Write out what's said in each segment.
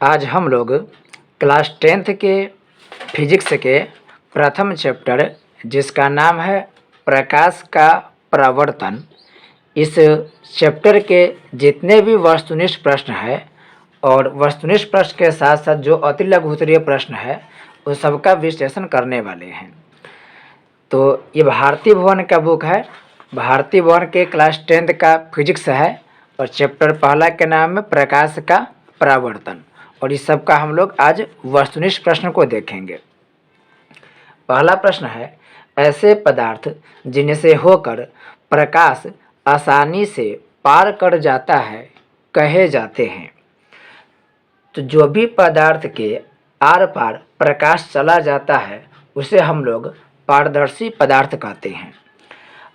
आज हम लोग क्लास 10th के फिजिक्स के प्रथम चैप्टर जिसका नाम है प्रकाश का परावर्तन, इस चैप्टर के जितने भी वस्तुनिष्ठ प्रश्न है और वस्तुनिष्ठ प्रश्न के साथ साथ जो अति लघु उत्तरीय प्रश्न है उस सबका विश्लेषण करने वाले हैं। तो ये भारती भवन का बुक है। भारती भवन के क्लास 10th का फिजिक्स है और चैप्टर पहला के नाम है प्रकाश का परावर्तन, और इस सब का हम लोग आज वस्तुनिष्ठ प्रश्न को देखेंगे। पहला प्रश्न है, ऐसे पदार्थ जिनसे होकर प्रकाश आसानी से पार कर जाता है कहे जाते हैं। तो जो भी पदार्थ के आर पार प्रकाश चला जाता है उसे हम लोग पारदर्शी पदार्थ कहते हैं।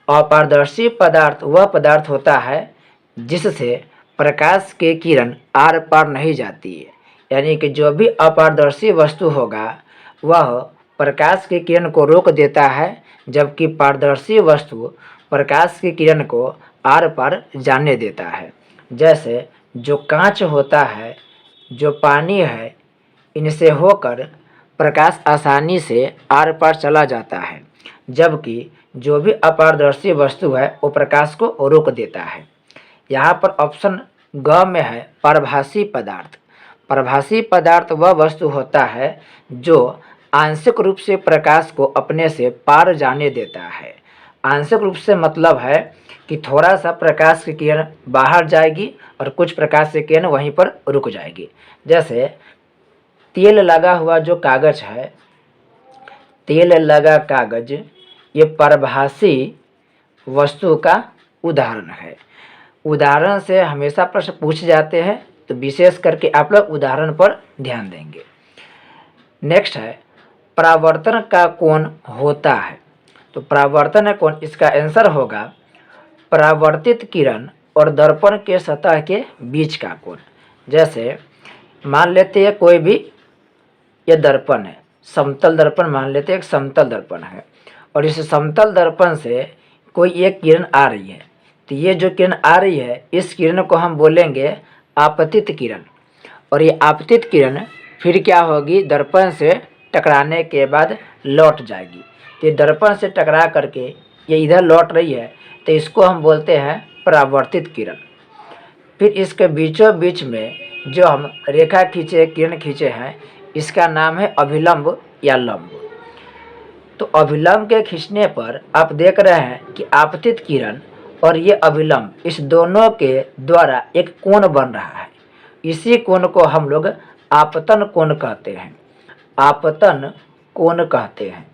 अपारदर्शी पदार्थ वह पदार्थ होता है जिससे प्रकाश के किरण आर पार नहीं जाती है, यानी कि जो भी अपारदर्शी वस्तु होगा वह प्रकाश की किरण को रोक देता है, जबकि पारदर्शी वस्तु प्रकाश की किरण को आर पार जाने देता है। जैसे जो कांच होता है, जो पानी है, इनसे होकर प्रकाश आसानी से आर पार चला जाता है, जबकि जो भी अपारदर्शी वस्तु है वो प्रकाश को रोक देता है। यहाँ पर ऑप्शन ग में है परभासी पदार्थ। परभासी पदार्थ वह वस्तु होता है जो आंशिक रूप से प्रकाश को अपने से पार जाने देता है। आंशिक रूप से मतलब है कि थोड़ा सा प्रकाश की किरण बाहर जाएगी और कुछ प्रकाश की किरण वहीं पर रुक जाएगी। जैसे तेल लगा हुआ जो कागज है, तेल लगा कागज, ये परभासी वस्तु का उदाहरण है। उदाहरण से हमेशा प्रश्न पूछे जाते हैं, तो विशेष करके आप लोग उदाहरण पर ध्यान देंगे। नेक्स्ट है, परावर्तन का कोण होता है। तो परावर्तन कोण, इसका आंसर होगा परावर्तित किरण और दर्पण के सतह के बीच का कोण। जैसे मान लेते हैं कोई भी ये दर्पण है, समतल दर्पण मान लेते हैं, एक समतल दर्पण है और इस समतल दर्पण से कोई एक किरण आ रही है। तो ये जो किरण आ रही है इस किरण को हम बोलेंगे आपतित किरण, और ये आपतित किरण फिर क्या होगी, दर्पण से टकराने के बाद लौट जाएगी। तो ये दर्पण से टकरा करके ये इधर लौट रही है, तो इसको हम बोलते हैं परावर्तित किरण। फिर इसके बीचों बीच में जो हम रेखा खींचे, किरण खींचे हैं, इसका नाम है अभिलंब या लंब। तो अभिलंब के खींचने पर आप देख रहे हैं कि आपतित किरण और ये अभिलंब, इस दोनों के द्वारा एक कोण बन रहा है। इसी कोण को हम लोग आपतन कोण कहते हैं, आपतन कोण कहते हैं।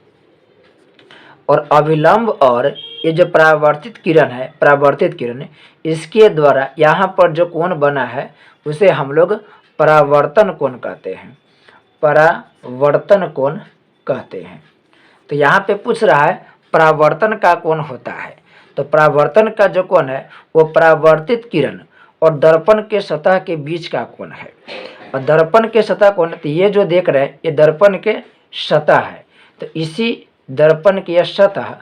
और अभिलंब और ये जो परावर्तित किरण है, परावर्तित किरण, इसके द्वारा यहाँ पर जो कोण बना है उसे हम लोग परावर्तन कोण कहते हैं, परावर्तन कोण कहते हैं। तो यहाँ पे पूछ रहा है परावर्तन का कोण होता है। तो परावर्तन का जो कोण है वो परावर्तित किरण और दर्पण के सतह के बीच का कोण है। और दर्पण के सतह कोण, तो ये जो देख रहे हैं ये दर्पण के सतह है। तो इसी दर्पण की सतह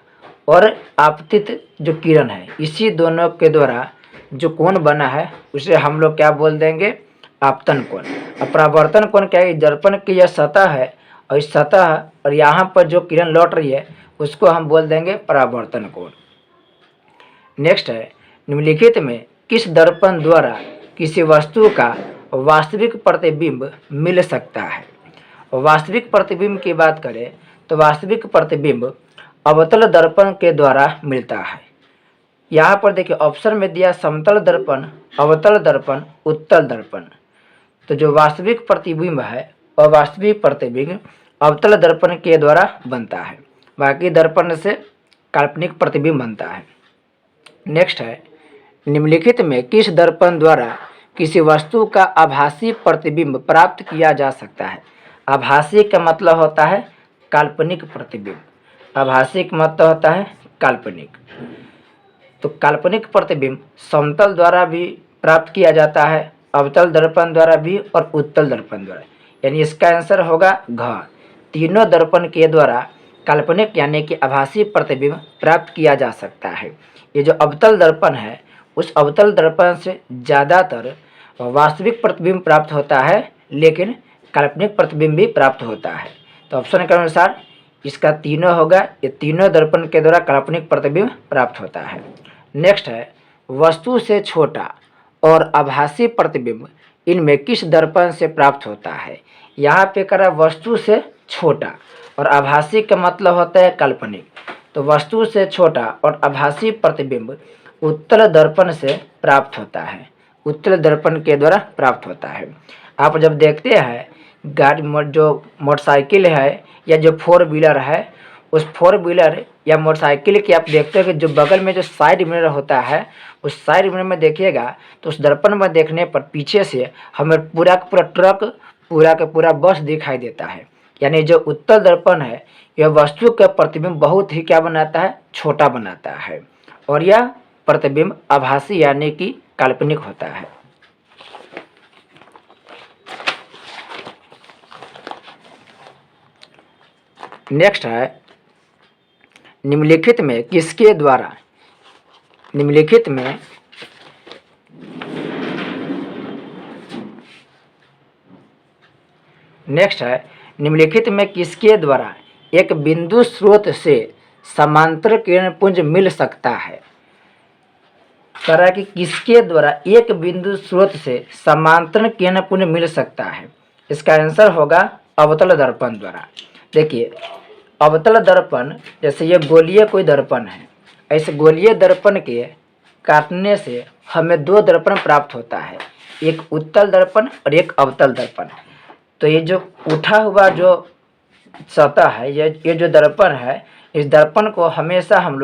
और आपतित जो किरण है, इसी दोनों के द्वारा जो कोण बना है उसे हम लोग क्या बोल देंगे, आपतन कोण। और परावर्तन कोण क्या है, दर्पण की यह सतह है और इस सतह और यहाँ पर जो किरण लौट रही है उसको हम बोल देंगे परावर्तन कोण। नेक्स्ट है, निम्नलिखित में किस दर्पण द्वारा किसी वस्तु का वास्तविक प्रतिबिंब मिल सकता है। वास्तविक प्रतिबिंब की बात करें तो वास्तविक प्रतिबिंब अवतल दर्पण के द्वारा मिलता है। यहाँ पर देखिए ऑप्शन में दिया समतल दर्पण, अवतल दर्पण, उत्तल दर्पण। तो जो वास्तविक प्रतिबिंब है वह वास्तविक प्रतिबिंब अवतल दर्पण के द्वारा बनता है, बाकी दर्पण से काल्पनिक प्रतिबिंब बनता है। नेक्स्ट है, निम्नलिखित में किस दर्पण द्वारा किसी वस्तु का आभासी प्रतिबिंब प्राप्त किया जा सकता है। आभासी का मतलब होता है काल्पनिक प्रतिबिंब, आभासी का मतलब होता है काल्पनिक। तो काल्पनिक प्रतिबिंब समतल द्वारा भी प्राप्त किया जाता है, अवतल दर्पण द्वारा भी और उत्तल दर्पण द्वारा, यानी इसका आंसर होगा घ। तीनों दर्पण के द्वारा काल्पनिक यानी कि आभासी प्रतिबिंब प्राप्त किया जा सकता है। ये जो अवतल दर्पण है उस अवतल दर्पण से ज़्यादातर वास्तविक प्रतिबिंब प्राप्त होता है लेकिन काल्पनिक प्रतिबिंब भी प्राप्त होता है। तो ऑप्शन के अनुसार इसका तीनों होगा, ये तीनों दर्पण के द्वारा काल्पनिक प्रतिबिंब प्राप्त होता है। नेक्स्ट है, वस्तु से छोटा और आभासी प्रतिबिंब इनमें किस दर्पण से प्राप्त होता है। यहाँ पे करा वस्तु से छोटा और आभासी का मतलब होता है काल्पनिक। तो वस्तु से छोटा और आभासी प्रतिबिंब उत्तल दर्पण से प्राप्त होता है, उत्तल दर्पण के द्वारा प्राप्त होता है। आप जब देखते हैं गाड़ी जो मोटरसाइकिल है या जो फोर व्हीलर है, उस फोर व्हीलर या मोटरसाइकिल की आप देखते हो कि जो बगल में जो साइड मिरर होता है, उस साइड मिरर में देखिएगा तो उस दर्पण में देखने पर पीछे से हमें पूरा का पूरा ट्रक, पूरा का पूरा बस दिखाई देता है। यानी जो उत्तल दर्पण है यह वस्तु का प्रतिबिंब बहुत ही क्या बनाता है, छोटा बनाता है, और यह प्रतिबिंब आभासी यानी कि काल्पनिक होता है। नेक्स्ट है, निम्नलिखित में किसके द्वारा निम्नलिखित में किसके द्वारा एक बिंदु स्रोत से समांतर किरण पुंज मिल सकता है। करा कि किसके द्वारा एक बिंदु स्रोत से समांतर किरण पुंज मिल सकता है। इसका आंसर होगा अवतल दर्पण द्वारा। देखिए अवतल दर्पण, जैसे ये गोलीय कोई दर्पण है, ऐसे गोलीय दर्पण के काटने से हमें दो दर्पण प्राप्त होता है, एक उत्तल दर्पण और एक अवतल दर्पण। तो ये जो उठा हुआ जो सतह है, ये जो दर्पण है, इस दर्पण को हमेशा हम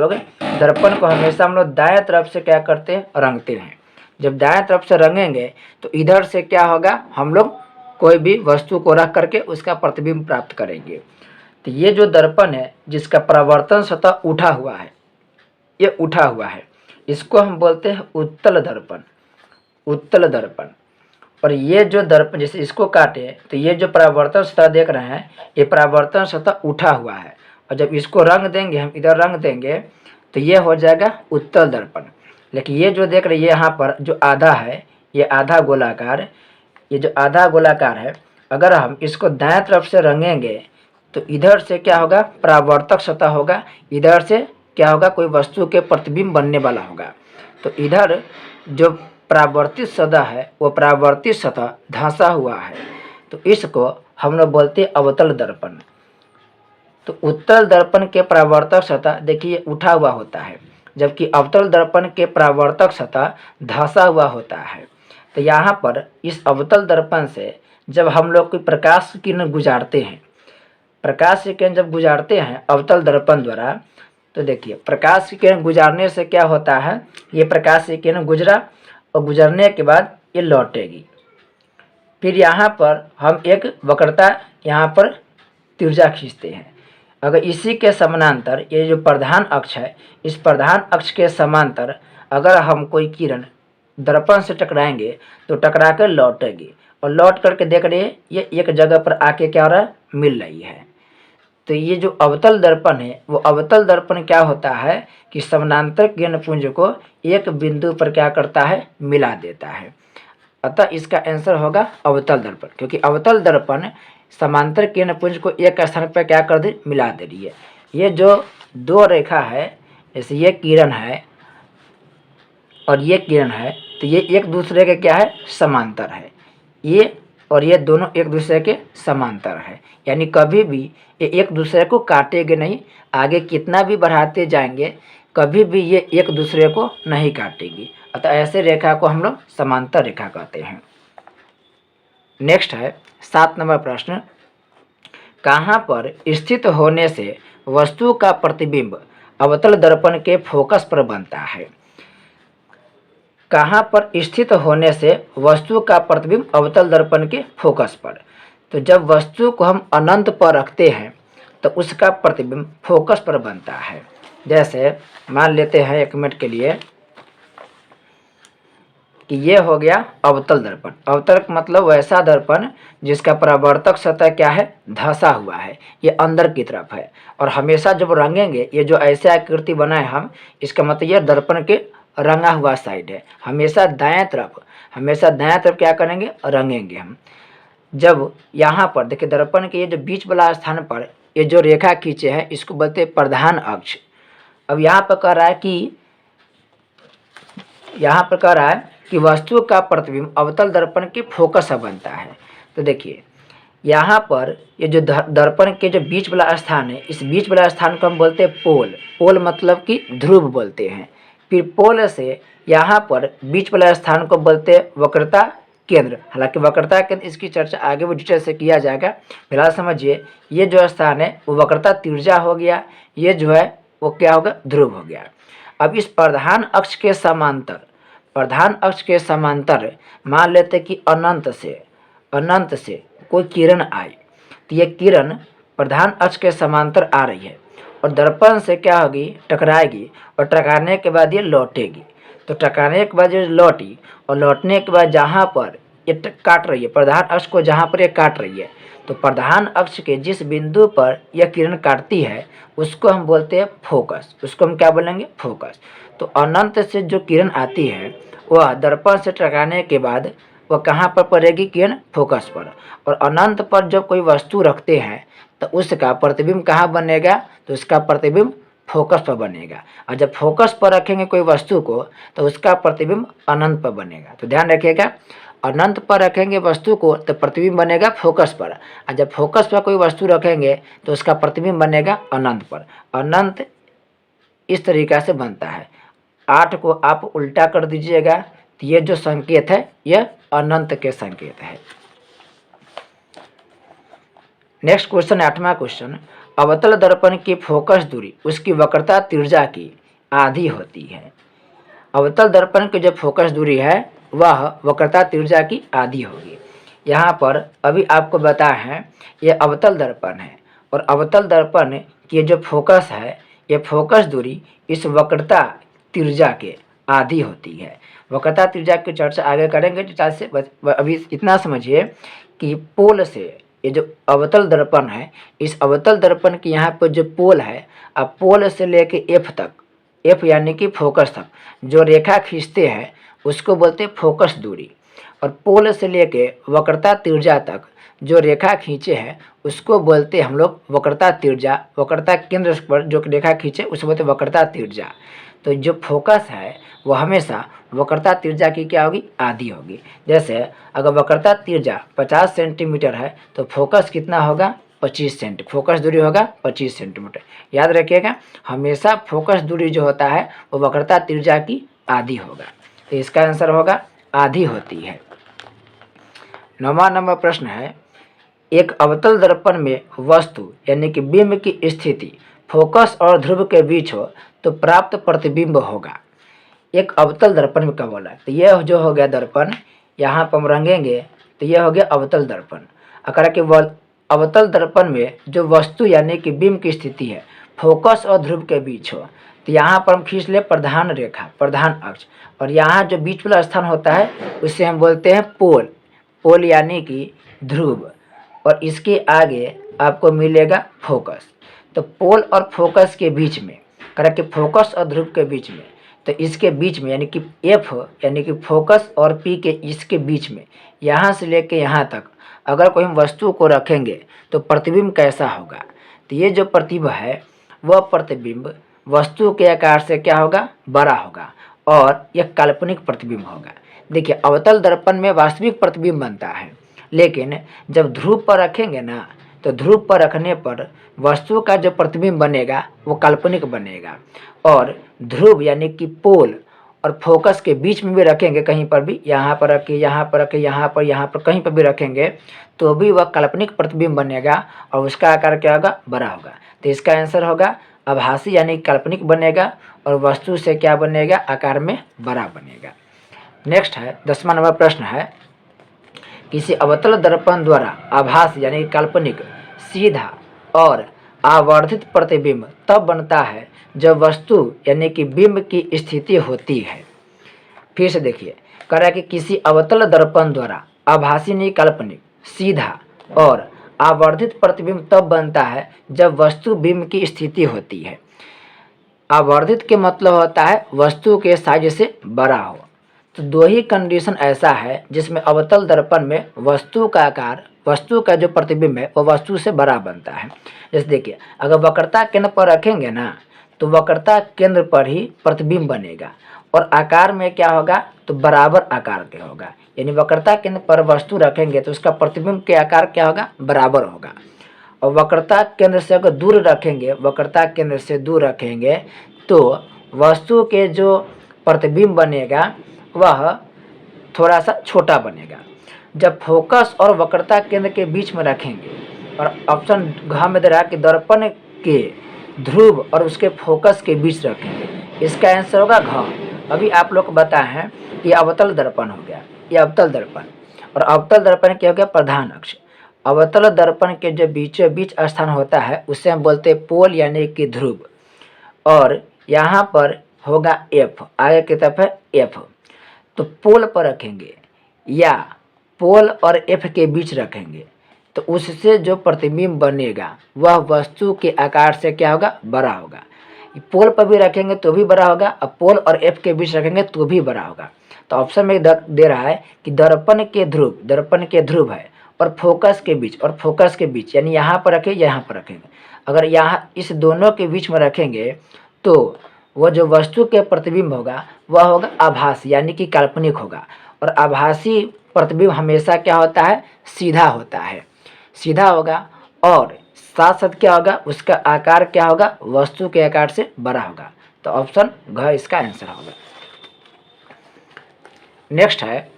लोग दाएं तरफ से क्या करते हैं, रंगते हैं। जब दाएं तरफ से रंगेंगे तो इधर से क्या होगा, हम लोग कोई भी वस्तु को रख करके उसका प्रतिबिंब प्राप्त करेंगे। तो ये जो दर्पण है जिसका परावर्तन सतह उठा हुआ है, ये उठा हुआ है, इसको हम बोलते हैं उत्तल दर्पण, उत्तल दर्पण। और ये जो दर्पण, जैसे इसको काटे तो ये जो परावर्तन सतह देख रहे हैं, ये परावर्तन सतह उठा हुआ है, और जब इसको रंग देंगे, हम इधर रंग देंगे तो ये हो जाएगा उत्तल दर्पण। लेकिन ये जो देख रहे हैं यहाँ पर जो आधा है, ये आधा गोलाकार, ये जो आधा गोलाकार है, अगर हम इसको दाएं तरफ से रंगेंगे तो इधर से क्या होगा, परावर्तक सतह होगा, इधर से क्या होगा, कोई वस्तु के प्रतिबिंब बनने वाला होगा। तो इधर जो परावर्तित सतह है वो परावर्तित सतह धंसा हुआ है, तो इसको हम लोग बोलते हैं अवतल दर्पण। तो उत्तल दर्पण के परावर्तक सतह देखिए उठा हुआ होता है, जबकि अवतल दर्पण के परावर्तक सतह धंसा हुआ होता है। तो यहाँ पर इस अवतल दर्पण से जब हम लोग कोई प्रकाश की किरण गुजारते हैं, प्रकाश की किरण जब गुजारते हैं अवतल दर्पण द्वारा, तो देखिए प्रकाश की किरण गुजारने से क्या होता है, ये प्रकाश की किरण गुजरा और गुजरने के बाद ये लौटेगी। फिर यहाँ पर हम एक वक्रता यहाँ पर तिरछा खींचते हैं। अगर इसी के समानांतर ये जो प्रधान अक्ष है, इस प्रधान अक्ष के समांतर अगर हम कोई किरण दर्पण से टकराएंगे तो टकरा कर लौटेगी, और लौट करके देख रहे हैं ये एक जगह पर आके क्या हो रहा है, मिल रही है। तो ये जो अवतल दर्पण है, वो अवतल दर्पण क्या होता है कि समानांतर किरण पुंज को एक बिंदु पर क्या करता है, मिला देता है। अतः इसका आंसर होगा अवतल दर्पण, क्योंकि अवतल दर्पण समांतर किरण पुंज को एक स्थान पर क्या कर दे, मिला दे रही है। ये जो दो रेखा है, जैसे ये किरण है और ये किरण है, तो ये एक दूसरे के क्या है, समांतर है। ये और ये दोनों एक दूसरे के समांतर है, यानी कभी भी ये एक दूसरे को काटेंगे नहीं। आगे कितना भी बढ़ाते जाएंगे कभी भी ये एक दूसरे को नहीं काटेगी। अतः ऐसे रेखा को हम लोग समांतर रेखा कहते हैं। नेक्स्ट है 7 नंबर प्रश्न, कहाँ पर स्थित होने से वस्तु का प्रतिबिंब अवतल दर्पण के फोकस पर बनता है। कहाँ पर स्थित होने से वस्तु का प्रतिबिंब अवतल दर्पण के फोकस पर। तो जब वस्तु को हम अनंत पर रखते हैं तो उसका प्रतिबिंब फोकस पर बनता है। जैसे मान लेते हैं 1 मिनट के लिए कि ये हो गया अवतल दर्पण। अवतल मतलब वैसा दर्पण जिसका परावर्तक सतह क्या है, धंसा हुआ है, ये अंदर की तरफ है, और हमेशा जब रंगेंगे, ये जो ऐसे आकृति बनाए हम, इसका मतलब ये दर्पण के रंगा हुआ साइड है। हमेशा दाएं तरफ क्या करेंगे, रंगेंगे हम। जब यहाँ पर देखिए दर्पण के ये जो बीच वाला स्थान पर ये जो रेखा खींचे है इसको बोलते हैं प्रधान अक्ष। अब यहाँ पर कह रहा है कि वस्तु का प्रतिबिंब अवतल दर्पण के फोकस से बनता है। तो देखिए यहाँ पर ये जो दर्पण के जो बीच वाला स्थान है, इस बीच वाला स्थान को हम बोलते हैं पोल। पोल मतलब कि ध्रुव बोलते हैं। फिर पोल से यहाँ पर बीच वाला स्थान को बोलते हैं वक्रता केंद्र। हालांकि वक्रता केंद्र इसकी चर्चा आगे भी डिटेल से किया जाएगा। फिलहाल समझिए ये जो स्थान है वो वक्रता त्रिज्या हो गया, ये जो है वो क्या होगा, ध्रुव हो गया। अब इस प्रधान अक्ष के समांतर मान लेते कि अनंत से कोई किरण आई, तो ये किरण प्रधान अक्ष के समांतर आ रही है और दर्पण से क्या होगी, टकराएगी और टकराने के बाद ये लौटेगी। तो टकराने के बाद ये लौटी और लौटने के बाद जहाँ पर ये काट रही है, प्रधान अक्ष को जहाँ पर ये काट रही है, तो प्रधान अक्ष के जिस बिंदु पर यह किरण काटती है उसको हम बोलते हैं फोकस। उसको हम क्या बोलेंगे, फोकस। तो अनंत से जो किरण आती है वह दर्पण से टकराने के बाद वह कहाँ पर पड़ेगी, किरण फोकस पर। और अनंत पर जब कोई वस्तु रखते हैं तो उसका प्रतिबिंब कहाँ बनेगा, तो उसका प्रतिबिंब फोकस पर बनेगा। और जब फोकस पर रखेंगे कोई वस्तु को तो उसका प्रतिबिंब अनंत पर बनेगा। तो ध्यान रखिएगा, अनंत पर रखेंगे वस्तु को तो प्रतिबिंब बनेगा फोकस पर, और जब फोकस पर कोई वस्तु रखेंगे तो उसका प्रतिबिंब बनेगा अनंत पर। अनंत इस तरीक़ा से बनता है। 8 को आप उल्टा कर दीजिएगा तो ये जो संकेत है यह अनंत के संकेत है। नेक्स्ट क्वेश्चन, 8वां क्वेश्चन, अवतल दर्पण की फोकस दूरी उसकी वक्रता त्रिज्या की आधी होती है। अवतल दर्पण की जो फोकस दूरी है वह वक्रता त्रिज्या की आधी होगी। यहाँ पर अभी आपको बताया है ये अवतल दर्पण है और अवतल दर्पण की जो फोकस है ये फोकस दूरी इस वक्रता त्रिज्या के आधी होती है। वक्रता त्रिज्या की चर्चा आगे करेंगे डिटेल से। अभी इतना समझिए कि पोल से ये जो अवतल दर्पण है, इस अवतल दर्पण के यहाँ पर जो पोल है, अब पोल से लेके एफ तक, एफ यानी कि फोकस तक जो रेखा खींचते हैं उसको बोलते हैं फोकस दूरी। और पोल से लेके वक्रता त्रिज्या तक जो रेखा खींचे हैं उसको बोलते हैं हम लोग वक्रता त्रिज्या। वक्रता केंद्र पर जो रेखा खींचे उसको बोलते हैं वक्रता त्रिज्या। तो जो फोकस है वो हमेशा वक्रता त्रिज्या की क्या होगी, आधी होगी। जैसे अगर वक्रता त्रिज्या 50 सेंटीमीटर है तो फोकस कितना होगा, 25 सेंटीमीटर। फोकस दूरी होगा 25 सेंटीमीटर। याद रखिएगा, हमेशा फोकस दूरी जो होता है वो वक्रता त्रिज्या की आधी होगा। तो इसका आंसर होगा आधी होती है। 9वां नंबर प्रश्न है, एक अवतल दर्पण में वस्तु यानी कि बिंब की स्थिति फोकस और ध्रुव के बीच हो तो प्राप्त प्रतिबिंब होगा। एक अवतल दर्पण में क्या बोला है, तो यह जो हो गया दर्पण, यहाँ पर हम रंगेंगे तो यह हो गया अवतल दर्पण। अगर कि अवतल दर्पण में जो वस्तु यानी कि बिंब की स्थिति है फोकस और ध्रुव के बीच हो, तो यहाँ पर हम खींच ले प्रधान रेखा, प्रधान अक्ष, और यहाँ जो बीच वाला स्थान होता है उसे हम बोलते हैं पोल। पोल यानी कि ध्रुव, और इसके आगे आपको मिलेगा फोकस। तो पोल और फोकस के बीच में, करेक्ट, फोकस और ध्रुव के बीच में, तो इसके बीच में यानी कि एफ यानी कि फोकस और पी के इसके बीच में, यहाँ से लेके यहाँ तक अगर कोई हम वस्तु को रखेंगे तो प्रतिबिंब कैसा होगा, तो ये जो प्रतिबिंब है वह प्रतिबिंब वस्तु के आकार से क्या होगा, बड़ा होगा और यह काल्पनिक प्रतिबिंब होगा। देखिए अवतल दर्पण में वास्तविक प्रतिबिंब बनता है, लेकिन जब ध्रुव पर रखेंगे ना तो ध्रुव पर रखने पर वस्तु का जो प्रतिबिंब बनेगा वो काल्पनिक बनेगा। और ध्रुव यानी कि पोल और फोकस के बीच में भी रखेंगे कहीं पर भी, यहाँ पर रखे, यहाँ पर रखे, यहाँ पर कहीं पर भी रखेंगे तो भी वह काल्पनिक प्रतिबिंब बनेगा और उसका आकार क्या होगा, बड़ा होगा। तो इसका आंसर होगा आभासी यानी काल्पनिक बनेगा और वस्तु से क्या बनेगा, आकार में बड़ा बनेगा। नेक्स्ट है 10वां नंबर प्रश्न है, किसी अवतल दर्पण द्वारा आभास यानी काल्पनिक सीधा और आवर्धित प्रतिबिंब तब बनता है जब वस्तु यानी कि बिंब की स्थिति होती है। फिर से देखिए, कह रहा है कि किसी अवतल दर्पण द्वारा आभासी नहीं काल्पनिक सीधा और आवर्धित प्रतिबिंब तब बनता है जब वस्तु बिंब की स्थिति होती है। आवर्धित के मतलब होता है वस्तु के साइज से बड़ा हो, तो दो ही कंडीशन ऐसा है जिसमें अवतल दर्पण में वस्तु का आकार, वस्तु का जो प्रतिबिंब है वो वस्तु से बड़ा बनता है। जैसे देखिए, अगर वक्रता केंद्र पर रखेंगे ना तो वक्रता केंद्र पर ही प्रतिबिंब बनेगा और आकार में क्या होगा, तो बराबर आकार के होगा। यानी वक्रता केंद्र पर वस्तु रखेंगे तो उसका प्रतिबिंब के आकार क्या होगा, बराबर होगा। और वक्रता केंद्र से अगर दूर रखेंगे, वक्रता केंद्र से दूर रखेंगे तो वस्तु के जो प्रतिबिंब बनेगा वह थोड़ा सा छोटा बनेगा। जब फोकस और वक्रता केंद्र के बीच में रखेंगे, और ऑप्शन घ में दे रहा है कि दर्पण के ध्रुव और उसके फोकस के बीच रखेंगे, इसका आंसर होगा घ। अभी आप लोग को बताए हैं ये अवतल दर्पण हो गया, ये अवतल दर्पण, और अवतल दर्पण क्या हो गया, प्रधान अक्ष। अवतल दर्पण के जो बीचों बीच स्थान होता है उसे हम बोलते हैं पोल यानी कि ध्रुव, और यहाँ पर होगा एफ, आगे की तरफ है एफ। तो पोल पर रखेंगे या पोल और एफ के बीच रखेंगे तो उससे जो प्रतिबिंब बनेगा वह वस्तु के आकार से क्या होगा, बड़ा होगा। पोल पर भी रखेंगे तो भी बड़ा होगा, और पोल और एफ के बीच रखेंगे तो भी बड़ा होगा। तो ऑप्शन में दे रहा है कि दर्पण के ध्रुव, दर्पण के ध्रुव है और फोकस के बीच, और फोकस के बीच यानी यहाँ पर रखें, यहाँ पर रखेंगे। अगर यहाँ इस दोनों के बीच में रखेंगे तो वह जो वस्तु के प्रतिबिंब होगा वह होगा आभासी यानी कि काल्पनिक होगा। और आभासी प्रतिबिंब हमेशा क्या होता है, सीधा होता है, सीधा होगा। और साथ साथ क्या होगा, उसका आकार क्या होगा, वस्तु के आकार से बड़ा होगा। तो ऑप्शन घ इसका आंसर होगा। नेक्स्ट है,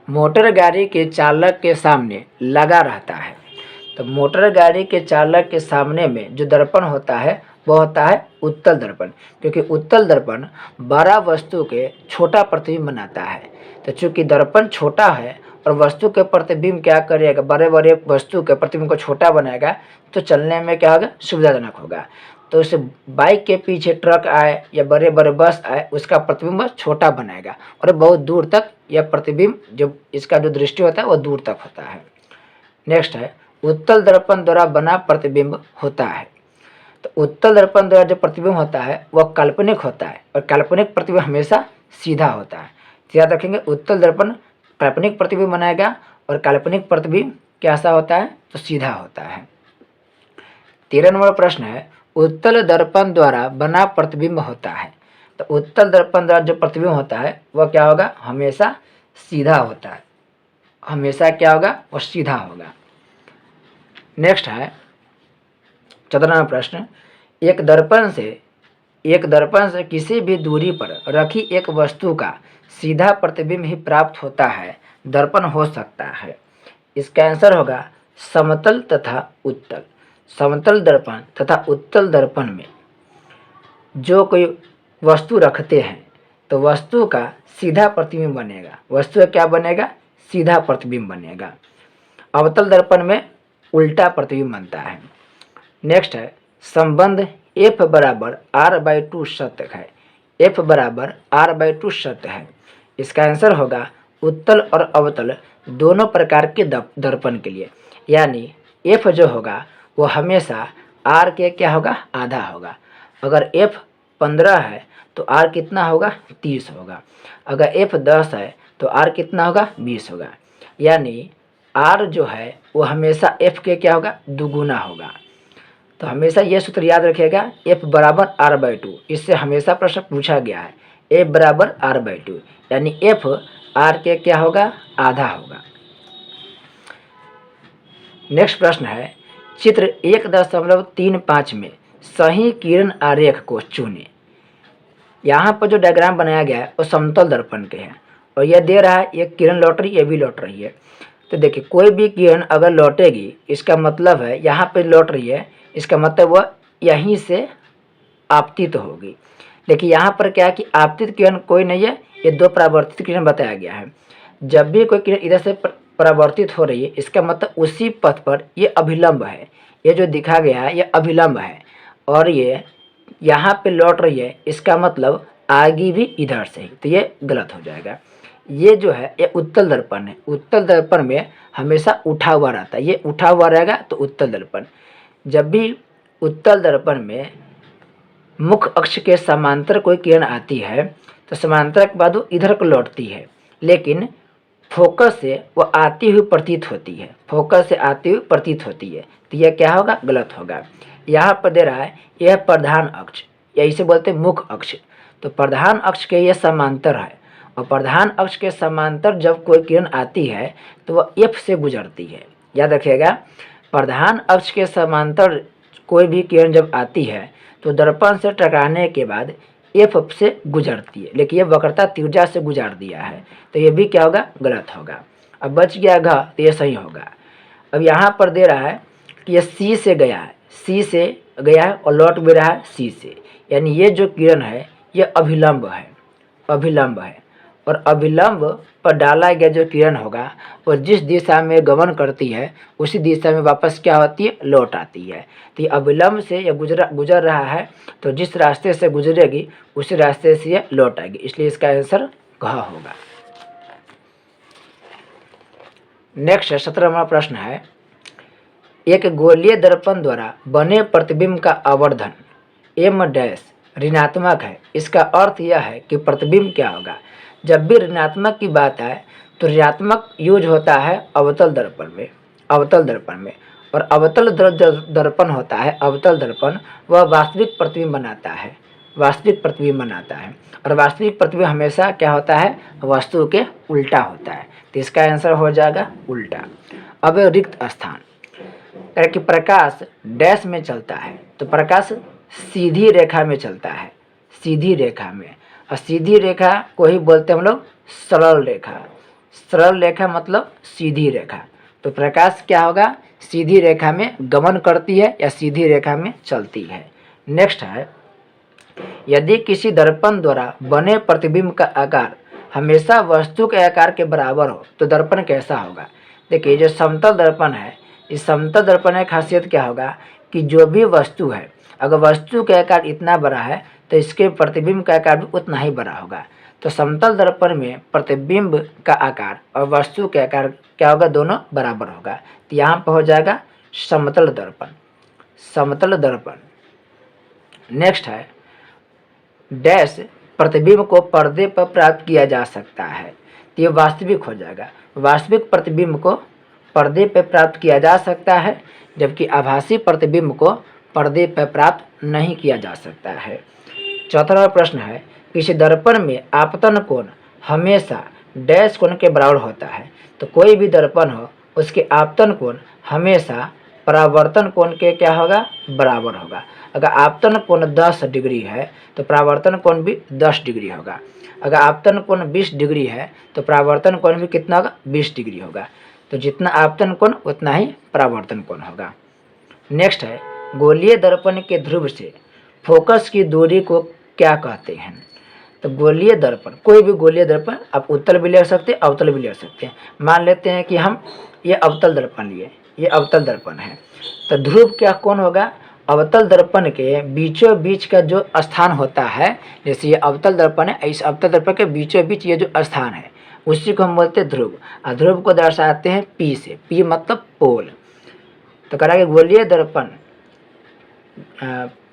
मोटर गाड़ी के चालक के सामने लगा रहता है। तो मोटर गाड़ी के चालक के सामने में जो दर्पण होता है वो होता है उत्तल दर्पण, क्योंकि उत्तल दर्पण बड़ा वस्तु के छोटा प्रतिबिंब बनाता है। तो चूंकि दर्पण छोटा है और वस्तु के प्रतिबिंब क्या करेगा, बड़े बड़े वस्तु के प्रतिबिंब को छोटा बनाएगा, तो चलने में क्या होगा, सुविधाजनक होगा। तो उसे बाइक के पीछे ट्रक आए या बड़े बड़े बस आए, उसका प्रतिबिंब छोटा बनाएगा और बहुत दूर तक यह प्रतिबिंब, जो इसका जो दृष्टि होता है वह दूर तक होता है। नेक्स्ट है, उत्तल दर्पण द्वारा बना प्रतिबिंब होता है। तो उत्तल दर्पण द्वारा जो प्रतिबिंब होता है वह काल्पनिक होता है, और काल्पनिक प्रतिबिंब हमेशा सीधा होता है। तो याद रखेंगे, उत्तल दर्पण काल्पनिक प्रतिबिंब बनाएगा और काल्पनिक प्रतिबिंब कैसा होता है, तो सीधा होता है। 13 नंबर प्रश्न है, उत्तल दर्पण द्वारा बना प्रतिबिंब होता है। तो उत्तल दर्पण द्वारा जो प्रतिबिंब होता है वह क्या होगा, हमेशा सीधा होता है, हमेशा क्या होगा, वह सीधा होगा। नेक्स्ट है 14 नंबर प्रश्न, एक दर्पण से किसी भी दूरी पर रखी एक वस्तु का सीधा प्रतिबिंब ही प्राप्त होता है, दर्पण हो सकता है। इसका आंसर होगा समतल तथा उत्तल। समतल दर्पण तथा उत्तल दर्पण में जो कोई वस्तु रखते हैं तो वस्तु का सीधा प्रतिबिंब बनेगा, वस्तु का क्या बनेगा, सीधा प्रतिबिंब बनेगा। अवतल दर्पण में उल्टा प्रतिबिंब बनता है। नेक्स्ट है, संबंध f बराबर r/2 सत्य है। f बराबर r/2 सत्य है। इसका आंसर होगा उत्तल और अवतल दोनों प्रकार के दर्पण के लिए, यानी f जो होगा वो हमेशा r के क्या होगा, आधा होगा। अगर f 15 है तो r कितना होगा, 30 होगा। अगर f 10 है तो r कितना होगा, 20 होगा। यानी r जो है वो हमेशा f के क्या होगा, दुगुना होगा। तो हमेशा ये सूत्र याद रखिएगा, f बराबर r/2। इससे हमेशा प्रश्न पूछा गया है, f बराबर r/2, यानी f r के क्या होगा, आधा होगा। नेक्स्ट प्रश्न है, चित्र 1.35 में सही किरण आरेख को चुनें। यहाँ पर जो डायग्राम बनाया गया है वो समतल दर्पण के हैं, और यह दे रहा है एक किरण लौट रही है, ये भी लौट रही है। तो देखिए, कोई भी किरण अगर लौटेगी इसका मतलब है यहाँ पे लौट रही है, इसका मतलब वह यहीं से आपतित होगी। देखिए यहाँ पर क्या है कि आपतित किरण कोई नहीं है, ये दो परावर्तित किरण बताया गया है। जब भी कोई किरण इधर से परावर्तित हो रही है इसका मतलब उसी पथ पर ये अभिलंब है, ये जो दिखा गया है ये अभिलंब है, और ये यहाँ पे लौट रही है, इसका मतलब आगे भी इधर से ही, तो ये गलत हो जाएगा। ये जो है ये उत्तल दर्पण है, उत्तल दर्पण में हमेशा उठा हुआ रहता है, ये उठा हुआ रहेगा तो उत्तल दर्पण। जब भी उत्तल दर्पण में मुख्य अक्ष के समांतर कोई किरण आती है तो समांतर के बाद वो इधर को लौटती है, लेकिन फोकस से वो आती हुई प्रतीत होती है, फोकस से आती हुई प्रतीत होती है। तो यह क्या होगा? गलत होगा। यहाँ पर दे रहा है यह प्रधान अक्ष, या इसे बोलते हैं मुख्य अक्ष। तो प्रधान अक्ष के ये समांतर है, और प्रधान अक्ष के समांतर जब कोई किरण आती है तो वह एफ से गुजरती है। याद रखिएगा, प्रधान अक्ष के समांतर कोई भी किरण जब आती है तो दर्पण से टकराने के बाद एफ से गुजरती है, लेकिन ये वक्रता त्रिज्या से गुजार दिया है, तो ये भी क्या होगा? गलत होगा। अब बच गया घ, तो ये सही होगा। अब यहाँ पर दे रहा है कि ये सी से गया है, सी से गया है और लौट भी रहा है सी से, यानी ये जो किरण है ये अभिलंब है, अभिलंब है। और अभिलंब पर डाला गया जो किरण होगा वो जिस दिशा में गमन करती है उसी दिशा में वापस क्या होती है? लौट आती है। तो ये अभिलंब से ये गुजर रहा है, तो जिस रास्ते से गुजरेगी उसी रास्ते से ये लौट आएगी, इसलिए इसका आंसर घ होगा। नेक्स्ट 17वां प्रश्न है, एक गोलीय दर्पण द्वारा बने प्रतिबिंब का आवर्धन एम डैश ऋणात्मक है। इसका अर्थ यह है कि प्रतिबिंब क्या होगा? जब भी ऋणात्मक की बात आए तो ऋणात्मक यूज होता है अवतल दर्पण में, अवतल दर्पण में। और अवतल दर्पण होता है, अवतल दर्पण वह वास्तविक प्रतिबिंब बनाता है, वास्तविक प्रतिबिंब बनाता है। और वास्तविक प्रतिबिंब हमेशा क्या होता है? वस्तु के उल्टा होता है, तो इसका आंसर हो जाएगा उल्टा। अब रिक्त स्थान कि प्रकाश डैश में चलता है, तो प्रकाश सीधी रेखा में चलता है, सीधी रेखा में। और सीधी रेखा को ही बोलते हैं हम लोग सरल रेखा, सरल रेखा मतलब सीधी रेखा। तो प्रकाश क्या होगा? सीधी रेखा में गमन करती है या सीधी रेखा में चलती है। नेक्स्ट है, यदि किसी दर्पण द्वारा बने प्रतिबिंब का आकार हमेशा वस्तु के आकार के बराबर हो तो दर्पण कैसा होगा? देखिए, जो समतल दर्पण है, इस समतल दर्पण की खासियत क्या होगा कि जो भी वस्तु है, अगर वस्तु का आकार इतना बड़ा है तो इसके प्रतिबिंब का आकार भी उतना ही बड़ा होगा। तो समतल दर्पण में प्रतिबिंब का आकार और वस्तु का आकार क्या होगा? दोनों बराबर होगा। तो यहाँ पर हो जाएगा समतल दर्पण, समतल दर्पण। नेक्स्ट है, डैश प्रतिबिंब को पर्दे पर प्राप्त किया जा सकता है, तो ये वास्तविक हो जाएगा। वास्तविक प्रतिबिंब को पर्दे पर प्राप्त किया जा सकता है, जबकि आभासी प्रतिबिंब को पर्दे पर प्राप्त नहीं किया जा सकता है। चौथा प्रश्न है, किसी दर्पण में आपतन कोण हमेशा डैश कोण के बराबर होता है। तो कोई भी दर्पण हो उसके आपतन कोण हमेशा परावर्तन कोण के क्या होगा? बराबर होगा। अगर आपतन कोण 10 डिग्री है तो परावर्तन कोण भी 10 डिग्री होगा। अगर आपतन कोण 20 डिग्री है तो परावर्तन कोण भी कितना होगा? 20 डिग्री होगा। तो जितना आपतन कोण उतना ही परावर्तन कोण होगा। नेक्स्ट है, गोलीय दर्पण के ध्रुव से फोकस की दूरी को क्या कहते हैं? तो गोलीय दर्पण, कोई भी गोलीय दर्पण आप उत्तल भी ले सकते हैं, अवतल भी ले सकते हैं। मान लेते हैं कि हम ये अवतल दर्पण लिए, ये अवतल दर्पण है, तो ध्रुव क्या कौन होगा? अवतल दर्पण के बीचों बीच का जो स्थान होता है, जैसे ये अवतल दर्पण है, इस अवतल दर्पण के बीचों बीच ये जो स्थान है उसी को हम बोलते हैं ध्रुव। और ध्रुव को दर्शाते हैं पी से, पी मतलब पोल। तो कह रहा है गोलीय दर्पण,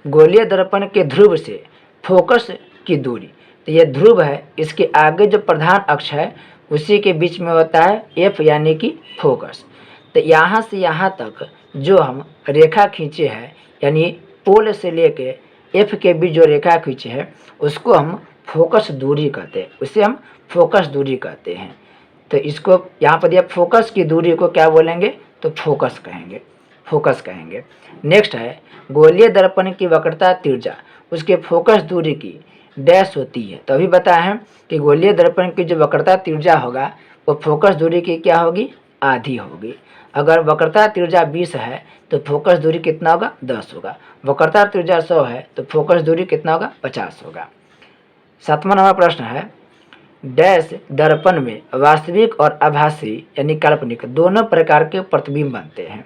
गोलीय दर्पण के ध्रुव से फोकस की दूरी, तो ये ध्रुव है, इसके आगे जो प्रधान अक्ष है उसी के बीच में होता है एफ यानी कि फोकस। तो यहाँ से यहाँ तक जो हम रेखा खींचे हैं, यानी पोल से लेके एफ के बीच जो रेखा खींचे हैं उसको हम फोकस दूरी कहते हैं, उसे हम फोकस दूरी कहते हैं। तो इसको यहाँ पर दिया फोकस की दूरी को क्या बोलेंगे? तो फोकस कहेंगे, फोकस कहेंगे। नेक्स्ट है, गोलीय दर्पण की वक्रता त्रिज्या उसके फोकस दूरी की डैश होती है। तो अभी बताया है कि गोलीय दर्पण की जो वक्रता त्रिज्या होगा वो फोकस दूरी की क्या होगी? आधी होगी। अगर वक्रता त्रिज्या 20 है तो फोकस दूरी कितना होगा? 10 होगा। वक्रता त्रिज्या 100 है तो फोकस दूरी कितना होगा? 50 होगा। 7वां नंबर प्रश्न है, डैश दर्पण में वास्तविक और आभासी यानी काल्पनिक दोनों प्रकार के प्रतिबिंब बनते हैं।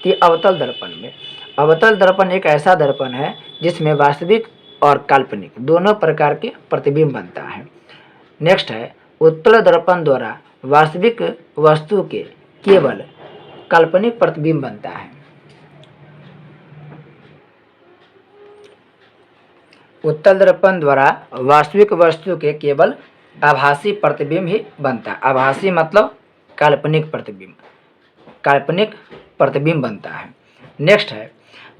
तो ये अवतल दर्पण में, अवतल दर्पण एक ऐसा दर्पण है जिसमें वास्तविक और काल्पनिक दोनों प्रकार के प्रतिबिंब बनता है। नेक्स्ट है, उत्तल दर्पण द्वारा वास्तविक वस्तु के केवल काल्पनिक प्रतिबिंब बनता है। उत्तल दर्पण द्वारा वास्तविक वस्तु के केवल आभासी प्रतिबिंब ही बनता है। आभासी मतलब काल्पनिक प्रतिबिंब, काल्पनिक प्रतिबिंब बनता है। नेक्स्ट है,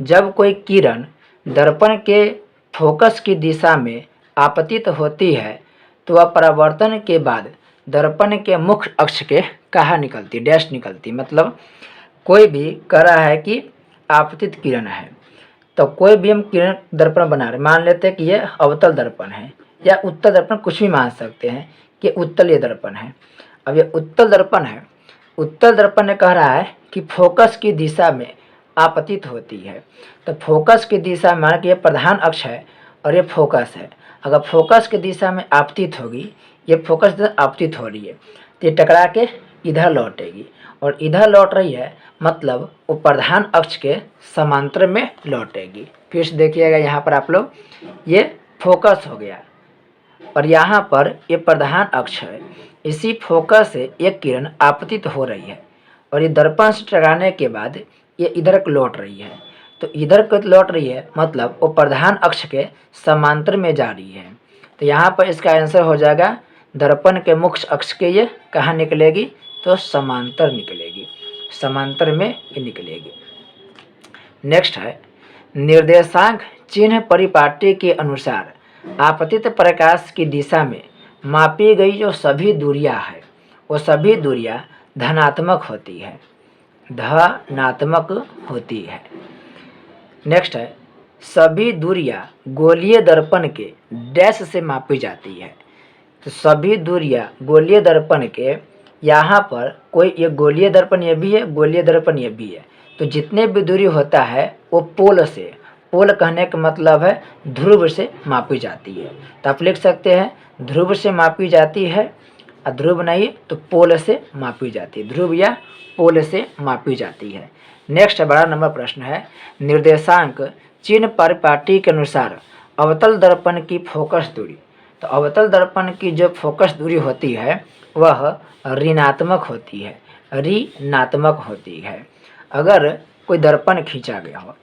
जब कोई किरण दर्पण के फोकस की दिशा में आपतित होती है तो वह परावर्तन के बाद दर्पण के मुख्य अक्ष के कहाँ निकलती, डैश निकलती। मतलब कोई भी कह रहा है कि आपतित किरण है, तो कोई भी हम किरण दर्पण बना रहे, मान लेते हैं कि ये अवतल दर्पण है या उत्तल दर्पण, कुछ भी मान सकते हैं कि उत्तल ये दर्पण है। अब ये उत्तल दर्पण है, उत्तल दर्पण ने कह रहा है कि फोकस की दिशा में आपतित होती है। तो फोकस की दिशा में, मान कि ये प्रधान अक्ष है और ये फोकस है, अगर फोकस की दिशा में आपतित होगी, ये फोकस आपतित हो रही है तो ये टकरा के इधर लौटेगी, और इधर लौट रही है मतलब वो प्रधान अक्ष के समांतर में लौटेगी। फिर से देखिएगा यहाँ पर आप लोग, ये फोकस हो गया और यहाँ पर ये प्रधान अक्ष है। इसी फोकस से एक किरण आपतित हो रही है और ये दर्पण से टकराने के बाद ये इधर लौट रही है। तो इधर को लौट रही है मतलब वो प्रधान अक्ष के समांतर में जा रही है। तो यहाँ पर इसका आंसर हो जाएगा, दर्पण के मुख्य अक्ष के ये कहाँ निकलेगी, तो समांतर निकलेगी, समांतर में ये निकलेगी। नेक्स्ट है, निर्देशांक चिन्ह परिपाटी के अनुसार आपतित प्रकाश की दिशा में मापी गई जो सभी दूरियां है वो सभी दूरियां धनात्मक होती है, धनात्मक होती है। नेक्स्ट है, सभी दूरियां गोलीय दर्पण के डैश से मापी जाती है। तो सभी दूरियां गोलीय दर्पण के, यहाँ पर कोई ये गोलीय दर्पण ये भी है, गोलीय दर्पण ये भी है, तो जितने भी दूरी होता है वो पोल से, पोल कहने का मतलब है ध्रुव से मापी जाती है। तो आप लिख सकते हैं ध्रुव से मापी जाती है, और ध्रुव नहीं तो पोल से मापी जाती है, ध्रुव या पोल से मापी जाती है। नेक्स्ट बड़ा नंबर प्रश्न है, निर्देशांक चिन्ह परिपाटी के अनुसार अवतल दर्पण की फोकस दूरी। तो अवतल दर्पण की जो फोकस दूरी होती है वह ऋणात्मक होती है, ऋणात्मक होती है। अगर कोई दर्पण खींचा गया हो,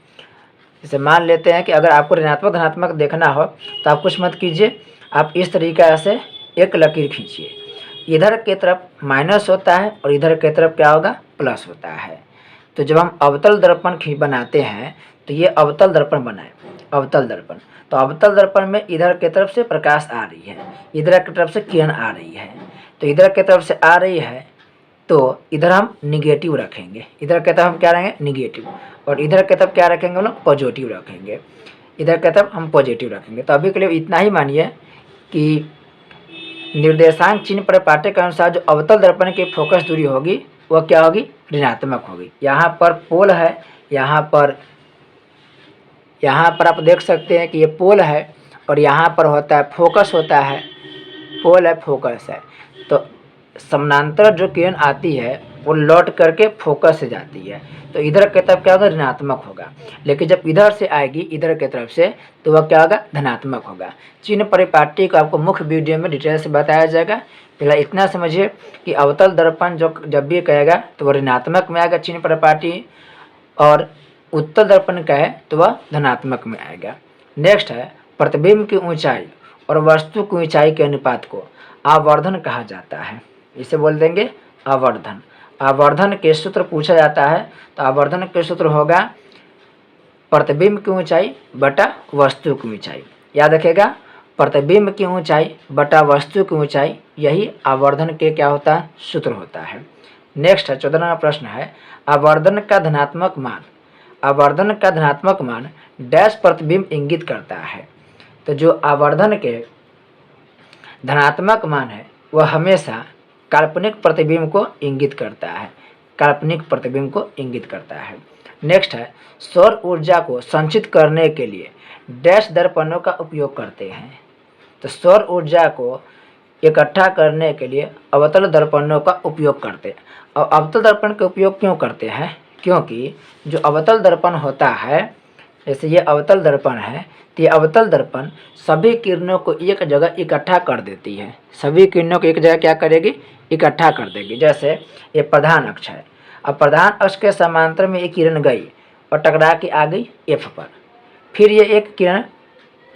जैसे मान लेते हैं कि अगर आपको ऋणात्मक धनात्मक देखना हो तो आप कुछ मत कीजिए, आप इस तरीक़ा से एक लकीर खींचिए, इधर की तरफ माइनस होता है और इधर की तरफ क्या होगा, प्लस होता है। तो जब हम अवतल दर्पण बनाते हैं तो ये अवतल दर्पण बनाए, अवतल दर्पण, तो अवतल दर्पण में इधर की तरफ से प्रकाश आ रही है, इधर की तरफ से किरण आ रही है, तो इधर की तरफ से आ रही है तो इधर हम निगेटिव रखेंगे, इधर की तरफ हम क्या रखेंगे, निगेटिव, और इधर की तरफ क्या रखेंगे हम लोग, पॉजिटिव रखेंगे, इधर की तरफ हम पॉजिटिव रखेंगे। तो अभी के लिए इतना ही मानिए कि निर्देशांक चिन्ह परिपाटी के अनुसार जो अवतल दर्पण की फोकस दूरी होगी वह क्या होगी, ऋणात्मक होगी। यहाँ पर पोल है, यहाँ पर आप देख सकते हैं कि ये पोल है और यहाँ पर होता है फोकस होता है, पोल है फोकस है, तो समानांतर जो किरण आती है वो लौट करके फोकस से जाती है, तो इधर की तरफ क्या होगा, ऋणात्मक होगा, लेकिन जब इधर से आएगी इधर की तरफ से तो वह क्या होगा, धनात्मक होगा। चिन्ह परिपाटी को आपको मुख्य वीडियो में डिटेल से बताया जाएगा। पहले इतना समझिए कि अवतल दर्पण जो जब भी कहेगा तो वह ऋणात्मक में आएगा चिन्ह परिपाटी, और उत्तल दर्पण का है तो वह धनात्मक में आएगा। नेक्स्ट है, प्रतिबिंब की ऊंचाई और वस्तु की ऊंचाई के अनुपात को आवर्धन कहा जाता है। इसे बोल देंगे आवर्धन। आवर्धन के सूत्र पूछा जाता है तो आवर्धन के सूत्र होगा प्रतिबिंब की ऊंचाई बटा वस्तु की ऊंचाई। याद रखेगा, प्रतिबिंब की ऊंचाई बटा वस्तु की ऊंचाई, यही आवर्धन के क्या होता है, सूत्र होता है। नेक्स्ट है 14वां प्रश्न है, आवर्धन का धनात्मक मान, आवर्धन का धनात्मक मान डैश प्रतिबिंब इंगित करता है। तो जो आवर्धन के धनात्मक मान है वह हमेशा काल्पनिक प्रतिबिंब को इंगित करता है, काल्पनिक प्रतिबिंब को इंगित करता है। नेक्स्ट है, सौर ऊर्जा को संचित करने के लिए डैश दर्पणों का उपयोग करते हैं। तो सौर ऊर्जा को इकट्ठा करने के लिए अवतल दर्पणों का उपयोग करते हैं। और अवतल दर्पण का उपयोग क्यों करते हैं, क्योंकि जो अवतल दर्पण होता है, जैसे ये अवतल दर्पण है, तो ये अवतल दर्पण सभी किरणों को एक जगह इकट्ठा कर देती है, सभी किरणों को एक जगह क्या करेगी, इकट्ठा कर देगी। जैसे ये प्रधान अक्ष है, अब प्रधान अक्ष के समांतर में एक किरण गई और टकरा के आ गई एफ पर, फिर ये एक किरण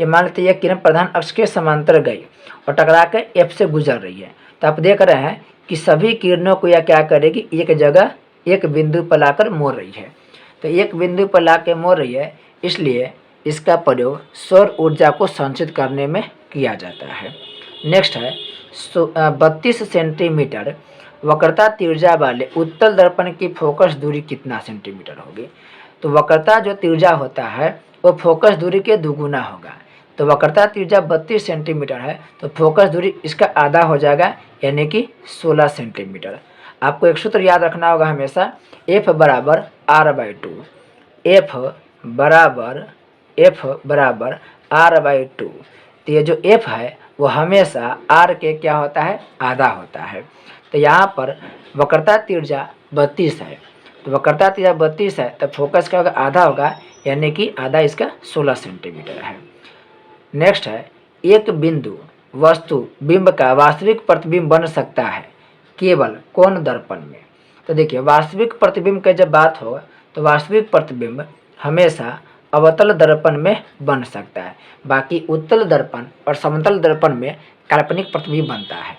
ये मान लेते हैं यह किरण प्रधान अक्ष के समांतर गई और टकरा कर एफ से गुजर रही है। तो आप देख रहे हैं कि सभी किरणों को यह क्या करेगी, एक जगह एक बिंदु पर लाकर मोड़ रही है। तो एक बिंदु पर ला के मोड़ रही है, इसलिए इसका प्रयोग सौर ऊर्जा को संचित करने में किया जाता है। नेक्स्ट है 32 सेंटीमीटर वक्रता त्रिज्या वाले उत्तल दर्पण की फोकस दूरी कितना सेंटीमीटर होगी। तो वक्रता जो त्रिज्या होता है वो फोकस दूरी के दुगुना होगा। तो वक्रता त्रिज्या 32 सेंटीमीटर है तो फोकस दूरी इसका आधा हो जाएगा, यानी कि 16 सेंटीमीटर। आपको एक सूत्र याद रखना होगा हमेशा, F बराबर R/2, F बराबर R/2। तो ये जो F है वो हमेशा R के क्या होता है, आधा होता है। तो यहाँ पर वक्रता त्रिज्या 32 है, तो वक्रता त्रिज्या 32 है तो फोकस का होगा आधा होगा, यानी कि आधा इसका 16 सेंटीमीटर है। नेक्स्ट है एक बिंदु वस्तु बिंब का वास्तविक प्रतिबिंब बन सकता है केवल कौन दर्पण में। तो देखिए वास्तविक प्रतिबिंब की जब बात हो तो वास्तविक प्रतिबिंब हमेशा अवतल दर्पण में बन सकता है, बाकी उत्तल दर्पण और समतल दर्पण में काल्पनिक प्रतिबिंब बनता है।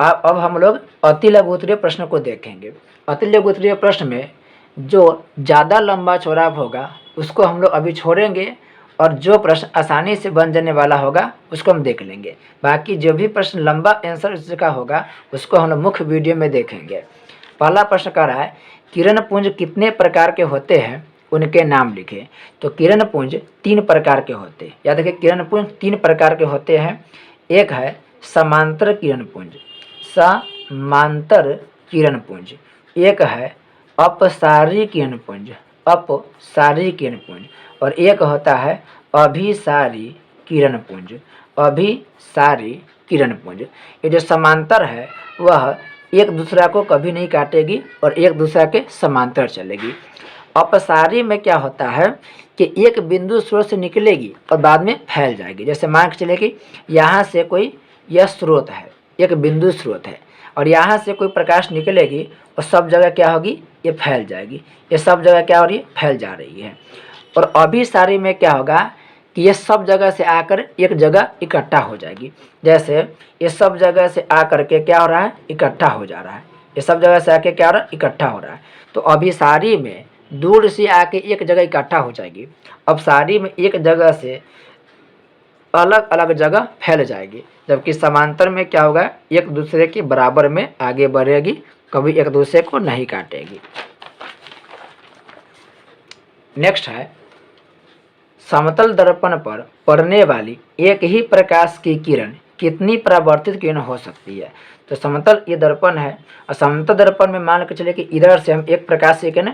अब हम लोग अति लघु उत्तरीय प्रश्न को देखेंगे। अति लघु उत्तरीय प्रश्न में जो ज़्यादा लंबा चौड़ा होगा उसको हम लोग अभी छोड़ेंगे और जो प्रश्न आसानी से बन जाने वाला होगा उसको हम देख लेंगे। बाकी जो भी प्रश्न लंबा आंसर इसका होगा उसको हम लोग मुख्य वीडियो में देखेंगे। पहला प्रश्न कह रहा है किरण पुंज कितने प्रकार के होते हैं, उनके नाम लिखें। तो किरण पुंज 3 प्रकार के होते हैं, याद रखिए किरण पुंज 3 प्रकार के होते हैं। एक है समांतर किरण पुंज, समांतर किरण पुंज। एक है अपसारी किरण पुंज, अपसारी किरण पुंज। और एक होता है अभिसारी किरण पुंज, अभिसारी किरण पुंज। ये जो समांतर है वह एक दूसरा को कभी नहीं काटेगी और एक दूसरा के समांतर चलेगी। अपसारी में क्या होता है कि एक बिंदु स्रोत से निकलेगी और बाद में फैल जाएगी। जैसे मान के चले कि यहाँ से कोई यह स्रोत है, एक बिंदु स्रोत है और यहाँ से कोई प्रकाश निकलेगी और सब जगह क्या होगी, ये फैल जाएगी। ये सब जगह क्या हो रही है, फैल जा रही है। और अभिसारी में क्या होगा कि ये सब जगह से आकर एक जगह इकट्ठा हो जाएगी। जैसे ये सब जगह से आकर के क्या हो रहा है, इकट्ठा हो जा रहा है। ये सब जगह से आके क्या हो रहा है, इकट्ठा हो रहा है। तो अभिसारी में दूर से आके एक जगह इकट्ठा हो जाएगी, अपसारी में एक जगह से अलग अलग जगह फैल जाएगी। जबकि समांतर में क्या होगा, एक दूसरे के बराबर में आगे बढ़ेगी, कभी एक दूसरे को नहीं काटेगी। नेक्स्ट है समतल दर्पण पर पड़ने वाली एक ही प्रकाश की किरण कितनी परावर्तित किरण हो सकती है। तो समतल ये दर्पण है और समतल दर्पण में मान के चले कि इधर से हम एक प्रकाश से किरण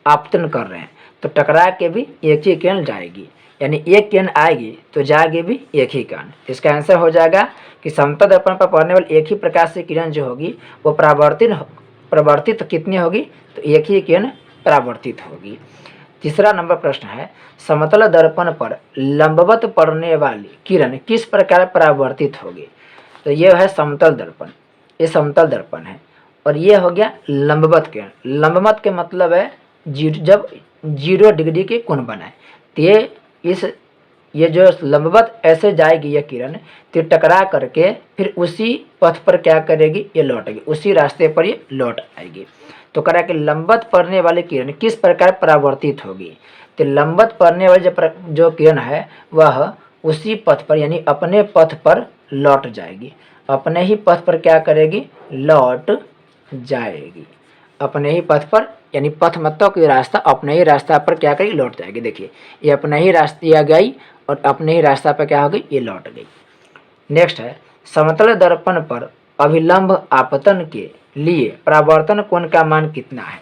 आपतन कर रहे हैं तो टकरा के भी एक ही किरण जाएगी, यानी एक किरण आएगी तो जाएगी भी एक ही किरण। इसका आंसर हो जाएगा कि समतल दर्पण पर पड़ने वाली एक ही प्रकाश से किरण जो होगी वो परावर्तित कितनी होगी, तो एक ही किरण परावर्तित होगी। तीसरा नंबर प्रश्न है समतल दर्पण पर लंबवत पड़ने वाली किरण किस प्रकार परावर्तित होगी। तो ये है समतल दर्पण, ये समतल दर्पण है और ये हो गया लंबवत किरण। लंबवत के मतलब है जब 0 डिग्री के कोण बनाए। तो ये जो लंबवत ऐसे जाएगी यह किरण, तो टकरा करके फिर उसी पथ पर क्या करेगी, ये लौटेगी, उसी रास्ते पर ये लौट आएगी। तो कह रहा है कि लंबवत पड़ने वाली किरण किस प्रकार परावर्तित होगी। तो लंबवत पड़ने वाली जो किरण है वह उसी पथ पर यानी अपने पथ पर लौट जाएगी, अपने ही पथ पर क्या करेगी, लौट जाएगी। अपने ही पथ पर यानी पथ मतलब कि रास्ता, अपने ही रास्ता पर क्या करेगी, लौट जाएगी। देखिए ये अपने ही रास्ते गई और अपने ही रास्ता पर क्या हो गई, ये लौट गई। नेक्स्ट है समतल दर्पण पर अभिलंब आपतन के लिए परावर्तन कोण का मान कितना है।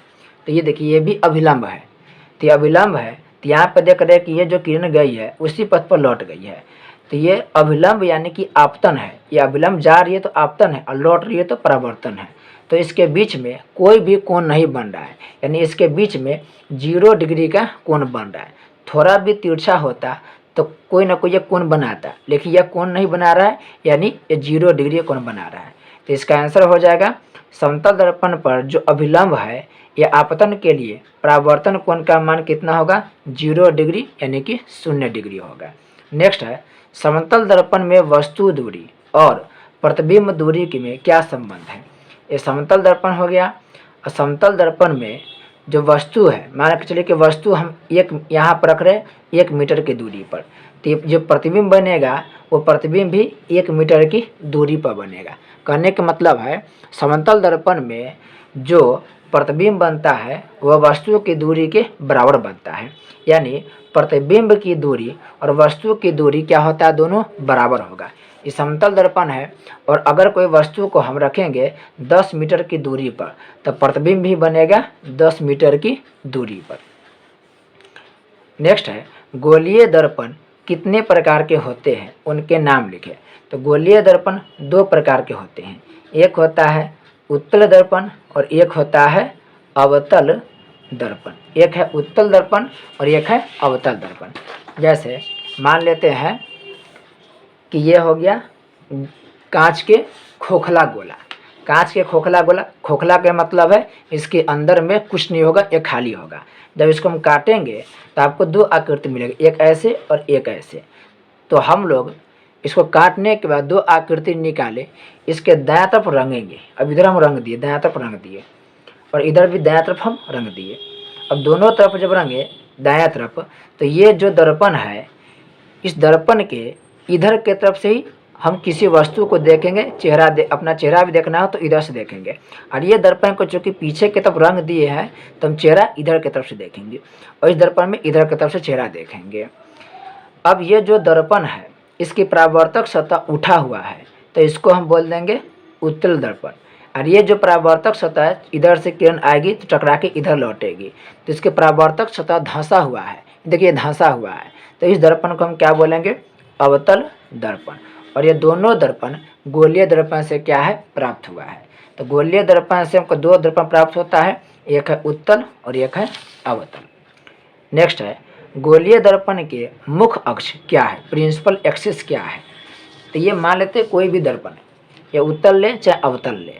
तो ये देखिए ये भी अभिलंब है, तो ये अभिलंब है। तो यहाँ पर देख रहे हैं कि ये जो किरण गई है उसी पथ पर लौट गई है। तो ये अभिलंब यानी कि आपतन है, ये अभिलंब जा रही है तो आपतन है और लौट रही है तो परावर्तन है। तो इसके बीच में कोई भी कोण नहीं बन रहा है, यानी इसके बीच में 0 डिग्री का कोण बन रहा है। थोड़ा भी तिरछा होता तो कोई ना कोई ये कोण बनाता, लेकिन यह कोण नहीं बना रहा है, यानी ये 0 डिग्री कोण बना रहा है। तो इसका आंसर हो जाएगा समतल दर्पण पर जो अभिलंब है यह आपतन के लिए परावर्तन कोण का मान कितना होगा 0 डिग्री यानी कि 0 डिग्री होगा। नेक्स्ट है समतल दर्पण में वस्तु दूरी और प्रतिबिंब दूरी के में क्या संबंध है। ये समतल दर्पण हो गया और समतल दर्पण में जो वस्तु है मान के चलिए कि वस्तु हम एक यहाँ पर रख रहे 1 मीटर की दूरी पर, तो जो प्रतिबिंब बनेगा वो प्रतिबिंब भी 1 मीटर की दूरी पर बनेगा। कहने का मतलब है समतल दर्पण में जो प्रतिबिंब बनता है वह वस्तु की दूरी के बराबर बनता है, यानी प्रतिबिंब की दूरी और वस्तु की दूरी क्या होता है, दोनों बराबर होगा। ये समतल दर्पण है और अगर कोई वस्तु को हम रखेंगे 10 मीटर की दूरी पर तो प्रतिबिंब भी बनेगा 10 मीटर की दूरी पर। नेक्स्ट है गोलीय दर्पण कितने प्रकार के होते हैं, उनके नाम लिखे। तो गोलीय दर्पण 2 प्रकार के होते हैं, एक होता है उत्तल दर्पण और एक होता है अवतल दर्पण। एक है उत्तल दर्पण और एक है अवतल दर्पण। जैसे मान लेते हैं कि ये हो गया कांच के खोखला गोला। कांच के खोखला गोला, खोखला का मतलब है इसके अंदर में कुछ नहीं होगा, ये खाली होगा। जब इसको हम काटेंगे तो आपको 2 आकृति मिलेगी, एक ऐसे और एक ऐसे। तो हम लोग इसको काटने के बाद 2 आकृति निकाले, इसके दायां तरफ रंगेंगे। अब इधर हम रंग दिए, दायां तरफ रंग दिए और इधर भी दायां तरफ हम रंग दिए। अब दोनों तरफ जब रंगे दायां तरफ, तो ये जो दर्पण है इस दर्पण के इधर के तरफ से ही हम किसी वस्तु को देखेंगे, अपना चेहरा भी देखना हो तो इधर से देखेंगे। और ये दर्पण को चूँकि पीछे की तरफ रंग दिए हैं तो हम चेहरा इधर की तरफ से देखेंगे और इस दर्पण में इधर की तरफ से चेहरा देखेंगे। अब ये जो दर्पण है इसकी परावर्तक सतह उठा हुआ है तो इसको हम बोल देंगे उत्तल दर्पण। और ये जो परावर्तक सतह है इधर से किरण आएगी तो टकरा के इधर लौटेगी, तो इसके परावर्तक सतह धंसा हुआ है, देखिए धंसा हुआ है, तो इस दर्पण को हम क्या बोलेंगे, अवतल दर्पण। और ये दोनों दर्पण गोलीय दर्पण से क्या है, प्राप्त हुआ है। तो गोलीय दर्पण से हमको 2 दर्पण प्राप्त होता है, एक है उत्तल और एक है अवतल। नेक्स्ट है गोलीय दर्पण के मुख्य अक्ष क्या है, प्रिंसिपल एक्सिस क्या है। तो ये मान लेते कोई भी दर्पण है, ये उत्तल ले चाहे अवतल ले।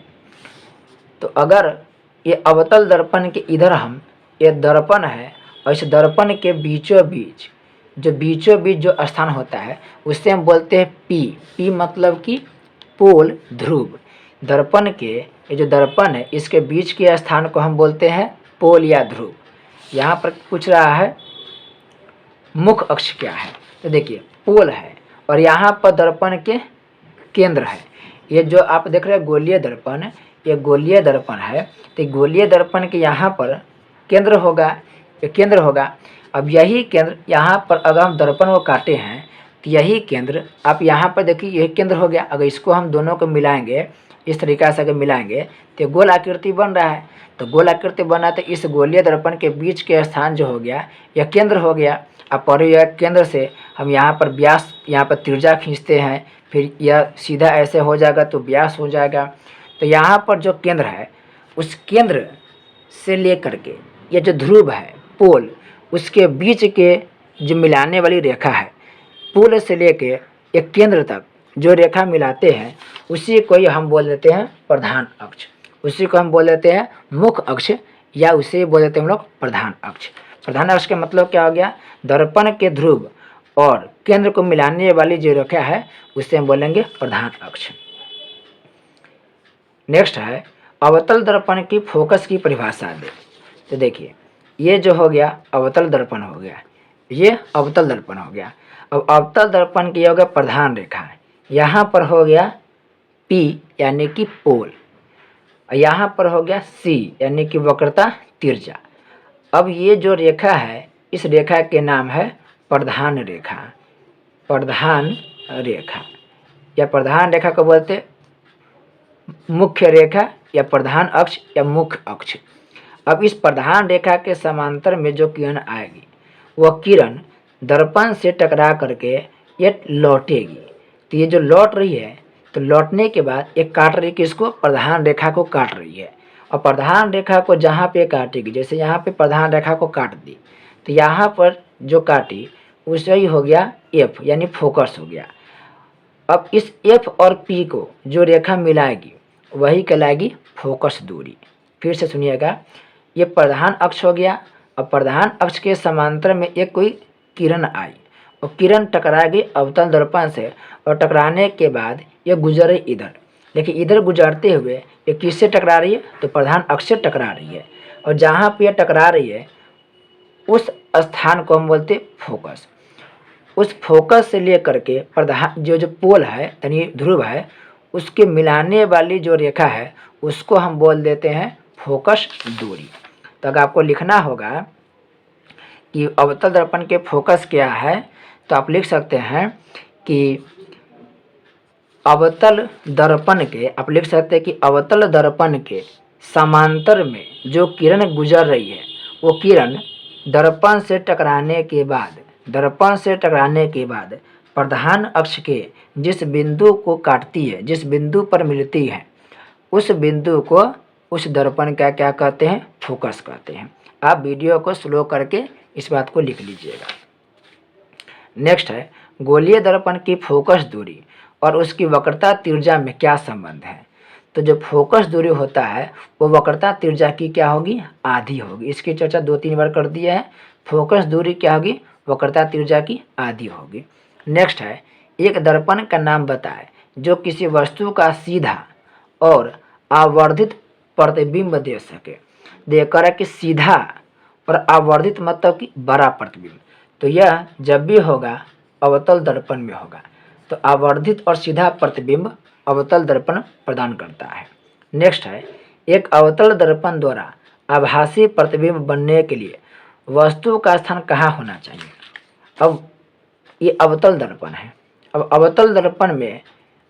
तो अगर ये अवतल दर्पण के इधर हम ये दर्पण है और इस दर्पण के बीचों बीच जो स्थान होता है उससे हम बोलते हैं पी मतलब कि पोल ध्रुव। दर्पण के ये जो दर्पण है इसके बीच के स्थान को हम बोलते हैं पोल या ध्रुव। यहाँ पर पूछ रहा है मुख्य अक्ष क्या है, तो देखिए पोल है और यहाँ पर दर्पण के केंद्र है। ये जो आप देख रहे हैं गोलीय दर्पण, ये गोलीय दर्पण है, तो गोलीय दर्पण के यहाँ पर केंद्र होगा, ये केंद्र होगा। अब यही केंद्र यहाँ पर अगर हम दर्पण को काटे हैं तो यही केंद्र आप यहाँ पर देखिए यही केंद्र हो गया। अगर इसको हम दोनों को मिलाएंगे इस तरीक़ा से अगर मिलाएंगे तो गोल आकृति बन रहा है। तो गोल आकृति बना तो इस गोलीय दर्पण के बीच के स्थान जो हो गया यह केंद्र हो गया। अब पर यह केंद्र से हम यहाँ पर व्यास, यहाँ पर त्रिज्या खींचते हैं, फिर यह सीधा ऐसे हो जाएगा तो व्यास हो जाएगा। तो यहाँ पर जो केंद्र है उस केंद्र से लेकर के ये जो ध्रुव है पोल, उसके बीच के जो मिलाने वाली रेखा है, पोल से लेके एक केंद्र तक जो रेखा मिलाते हैं उसी को ही हम बोल देते हैं प्रधान अक्ष। उसी को हम बोल देते हैं मुख्य अक्ष या उसे बोल देते हैं हम लोग प्रधान अक्ष। प्रधान अक्ष का मतलब क्या हो गया, दर्पण के ध्रुव और केंद्र को मिलाने वाली जो रेखा है उसे हम बोलेंगे प्रधान अक्ष। नेक्स्ट है अवतल दर्पण की फोकस की परिभाषा दे। तो देखिए ये जो हो गया अवतल दर्पण हो गया, ये अवतल दर्पण हो गया। अब अवतल दर्पण की हो गया प्रधान रेखा, यहाँ पर हो गया P यानी कि पोल, यहाँ पर हो गया C यानी कि वक्रता तिरछा। अब ये जो रेखा है इस रेखा के नाम है प्रधान रेखा। प्रधान रेखा या प्रधान रेखा को बोलते मुख्य रेखा या प्रधान अक्ष या मुख्य अक्ष। अब इस प्रधान रेखा के समांतर में जो किरण आएगी वह किरण दर्पण से टकरा करके ये लौटेगी। तो ये जो लौट रही है तो लौटने के बाद एक काट रही है, किसको, प्रधान रेखा को काट रही है। और प्रधान रेखा को जहाँ पे काटेगी, जैसे यहाँ पे प्रधान रेखा को काट दी तो यहाँ पर जो काटी उसे ही हो गया F यानी फोकस हो गया। अब इस F और P को जो रेखा मिलाएगी वही कहलाएगी फोकस दूरी। फिर से सुनिएगा, ये प्रधान अक्ष हो गया। अब प्रधान अक्ष के समांतर में एक कोई किरण आई और किरण टकरा गई अवतल दर्पण से, और टकराने के बाद ये गुजर रही इधर। लेकिन इधर गुजरते हुए ये किससे टकरा रही है? तो प्रधान अक्ष से टकरा रही है। और जहाँ पे ये टकरा रही है उस स्थान को हम बोलते हैं फोकस। उस फोकस से लेकर के प्रधान जो पोल है यानी ध्रुव है, उसके मिलाने वाली जो रेखा है उसको हम बोल देते हैं फोकस दूरी। तो अगर आपको लिखना होगा कि अवतल दर्पण के फोकस क्या है, तो आप लिख सकते हैं कि अवतल दर्पण के, आप लिख सकते हैं कि अवतल दर्पण के समांतर में जो किरण गुजर रही है वो किरण दर्पण से टकराने के बाद प्रधान अक्ष के जिस बिंदु को काटती है, जिस बिंदु पर मिलती है, उस बिंदु को उस दर्पण का क्या कहते हैं? फोकस कहते हैं। आप वीडियो को स्लो करके इस बात को लिख लीजिएगा। नेक्स्ट है गोलीय दर्पण की फोकस दूरी और उसकी वक्रता त्रिज्या में क्या संबंध है। तो जो फोकस दूरी होता है वो वक्रता त्रिज्या की क्या होगी? आधी होगी। इसकी चर्चा 2-3 बार कर दी है। फोकस दूरी क्या होगी? वक्रता त्रिज्या की आधी होगी। नेक्स्ट है एक दर्पण का नाम बताए जो किसी वस्तु का सीधा और आवर्धित प्रतिबिंब दे सके। देकर है कि सीधा और आवर्धित मतलब कि बड़ा प्रतिबिंब, तो यह जब भी होगा अवतल दर्पण में होगा। तो आवर्धित और सीधा प्रतिबिंब अवतल दर्पण प्रदान करता है। नेक्स्ट है एक अवतल दर्पण द्वारा आभासी प्रतिबिंब बनने के लिए वस्तु का स्थान कहाँ होना चाहिए। अब ये अवतल दर्पण है। अब अवतल दर्पण में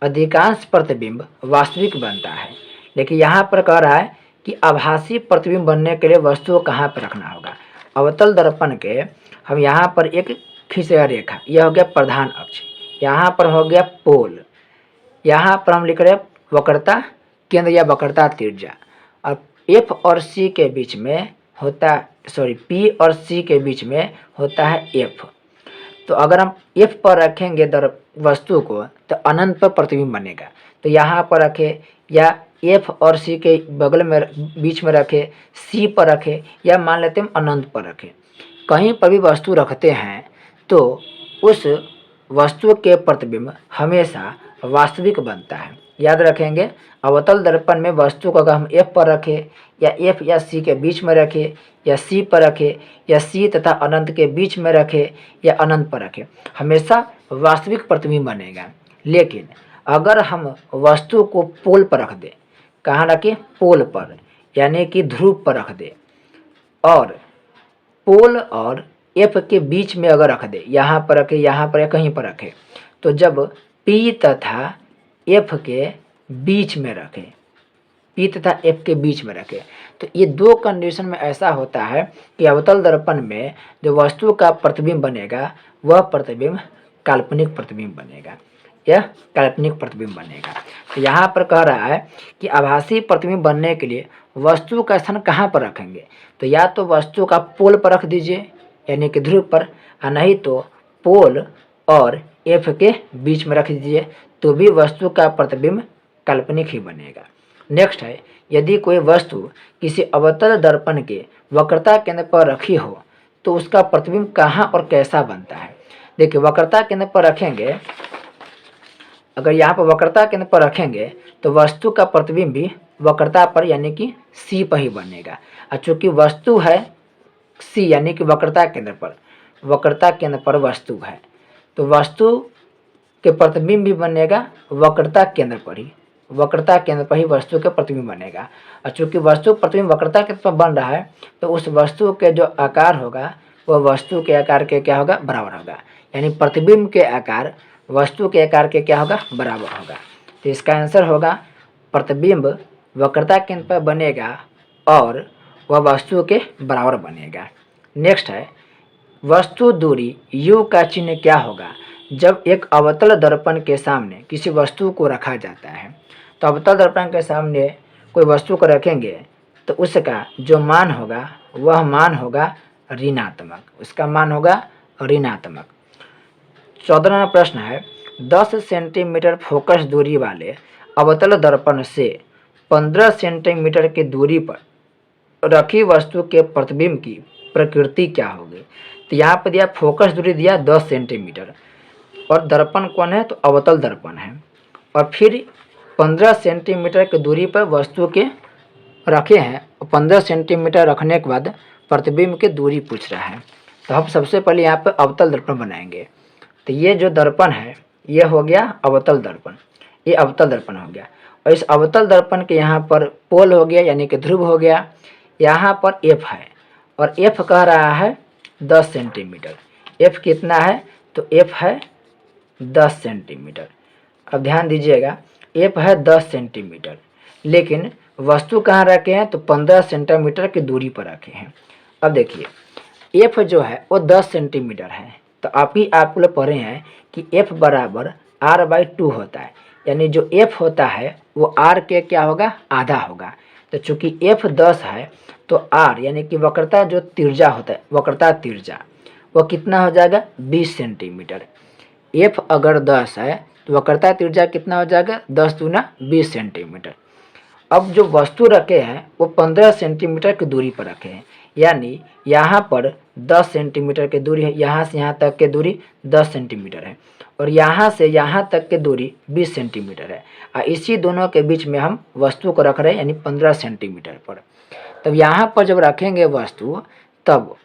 अधिकांश प्रतिबिंब वास्तविक बनता है, लेकिन यहाँ पर कह रहा है कि आभासी प्रतिबिंब बनने के लिए वस्तु को कहाँ पर रखना होगा। अवतल दर्पण के हम यहाँ पर एक खींचेगा रेखा, यह हो गया प्रधान अक्ष, यहाँ पर हो गया पोल, यहाँ पर हम लिख रहे हैं वक्रता केंद्र या वक्रता त्रिज्या, और एफ और सी के बीच में होता पी और सी के बीच में होता है एफ। तो अगर हम एफ पर रखेंगे वस्तु को तो अनंत पर प्रतिबिंब बनेगा। तो यहाँ पर रखे या एफ और सी के बगल में बीच में रखे, सी पर रखे, या मान लेते हैं अनंत पर रखे। कहीं पर भी वस्तु रखते हैं तो उस वस्तु के प्रतिबिंब हमेशा वास्तविक बनता है। याद रखेंगे, अवतल दर्पण में वस्तु को अगर हम एफ पर रखें या एफ या सी के बीच में रखें या सी पर रखें या सी तथा अनंत के बीच में रखें या अनंत पर रखें, हमेशा वास्तविक प्रतिबिंब बनेगा। लेकिन अगर हम वस्तु को पोल पर रख दें, कहाँ रखें? पोल पर, यानी कि ध्रुव पर रख दें, और पोल और एफ के बीच में अगर रख दे, यहाँ पर रखे, यहाँ पर या कहीं पर रखे, तो जब पी तथा एफ के बीच में रखे, पी तथा एफ के बीच में रखे, तो ये दो कंडीशन में ऐसा होता है कि अवतल दर्पण में जो वस्तु का प्रतिबिंब बनेगा वह प्रतिबिंब काल्पनिक प्रतिबिंब बनेगा, यह काल्पनिक प्रतिबिंब बनेगा। तो यहाँ पर कह रहा है कि आभासी प्रतिबिंब बनने के लिए वस्तु का स्थान कहाँ पर रखेंगे। तो या तो वस्तु का पोल पर रख दीजिए यानी कि ध्रुव पर, और नहीं तो पोल और एफ के बीच में रख दीजिए, तो भी वस्तु का प्रतिबिंब काल्पनिक ही बनेगा। नेक्स्ट है यदि कोई वस्तु किसी अवतल दर्पण के वक्रता केंद्र पर रखी हो तो उसका प्रतिबिंब कहाँ और कैसा बनता है। देखिए वक्रता केंद्र पर रखेंगे, अगर यहाँ पर वक्रता केंद्र पर रखेंगे तो वस्तु का प्रतिबिंब भी वक्रता पर यानी कि सी पर ही बनेगा। और चूँकि वस्तु है सी यानी कि वक्रता केंद्र पर, वक्रता केंद्र पर वस्तु है, तो वस्तु के प्रतिबिंब भी बनेगा वक्रता केंद्र पर ही, वक्रता केंद्र पर ही वस्तु के प्रतिबिंब बनेगा। और चूँकि वस्तु प्रतिबिंब वक्रता केंद्र पर बन रहा है तो उस वस्तु के जो आकार होगा वह वस्तु के आकार के क्या होगा? बराबर होगा। यानी प्रतिबिंब के आकार वस्तु के आकार के क्या होगा? बराबर होगा। तो इसका आंसर होगा प्रतिबिंब वक्रता केंद्र पर बनेगा और वह वस्तु के बराबर बनेगा। नेक्स्ट है वस्तु दूरी यू का चिन्ह क्या होगा जब एक अवतल दर्पण के सामने किसी वस्तु को रखा जाता है। तो अवतल दर्पण के सामने कोई वस्तु को रखेंगे तो उसका जो मान होगा वह मान होगा ऋणात्मक, उसका मान होगा ऋणात्मक। 14वां प्रश्न है 10 सेंटीमीटर फोकस दूरी वाले अवतल दर्पण से 15 सेंटीमीटर की दूरी पर रखी वस्तु के प्रतिबिंब की प्रकृति क्या होगी। तो यहाँ पर दिया फोकस दूरी दिया 10 सेंटीमीटर और दर्पण कौन है, तो अवतल दर्पण है। और फिर 15 सेंटीमीटर की दूरी पर वस्तु के रखे हैं, 15 सेंटीमीटर रखने के बाद प्रतिबिंब की दूरी पूछ रहा है। तो हम सबसे पहले यहाँ पर अवतल दर्पण बनाएंगे। तो ये जो दर्पण है ये हो गया अवतल दर्पण, ये अवतल दर्पण हो गया। और इस अवतल दर्पण के यहाँ पर पोल हो गया यानी कि ध्रुव हो गया। यहाँ पर एफ है और एफ कह रहा है 10 सेंटीमीटर। एफ कितना है, तो एफ है 10 सेंटीमीटर। अब ध्यान दीजिएगा, एफ है 10 सेंटीमीटर, लेकिन वस्तु कहाँ रखे हैं, तो 15 सेंटीमीटर की दूरी पर रखे हैं। अब देखिए एफ जो है वो 10 सेंटीमीटर है। तो आप लोग पढ़े हैं कि एफ बराबर r/2 होता है, यानी जो एफ होता है वो r के क्या होगा, आधा होगा। तो चूंकि एफ 10 है तो r यानी कि वक्रता जो तिर्जा होता है, वक्रता तिर्जा वो कितना हो जाएगा, 20 सेंटीमीटर। एफ अगर 10 है तो वक्रता तिर्जा कितना हो जाएगा, 10 दूना 20 सेंटीमीटर। अब जो वस्तु रखे हैं वो 15 सेंटीमीटर की दूरी पर रखे हैं, यानी यहाँ पर 10 सेंटीमीटर की दूरी है, यहाँ से यहाँ तक की दूरी 10 सेंटीमीटर है और यहाँ से यहाँ तक की दूरी 20 सेंटीमीटर है। और इसी दोनों के बीच में हम वस्तु को रख रहे हैं यानी 15 सेंटीमीटर पर। तब यहाँ पर जब रखेंगे वस्तु, तब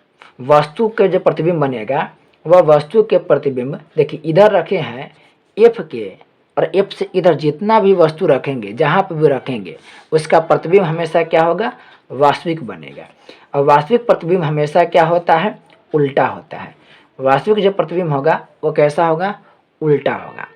वस्तु के जो प्रतिबिंब बनेगा वह वस्तु के प्रतिबिंब, देखिए इधर रखे हैं एफ के, और एफ से इधर जितना भी वस्तु रखेंगे, जहाँ पर भी रखेंगे, उसका प्रतिबिंब हमेशा क्या होगा, वास्तविक बनेगा। और वास्तविक प्रतिबिंब हमेशा क्या होता है, उल्टा होता है। वास्तविक जो प्रतिबिंब होगा वो कैसा होगा, उल्टा होगा।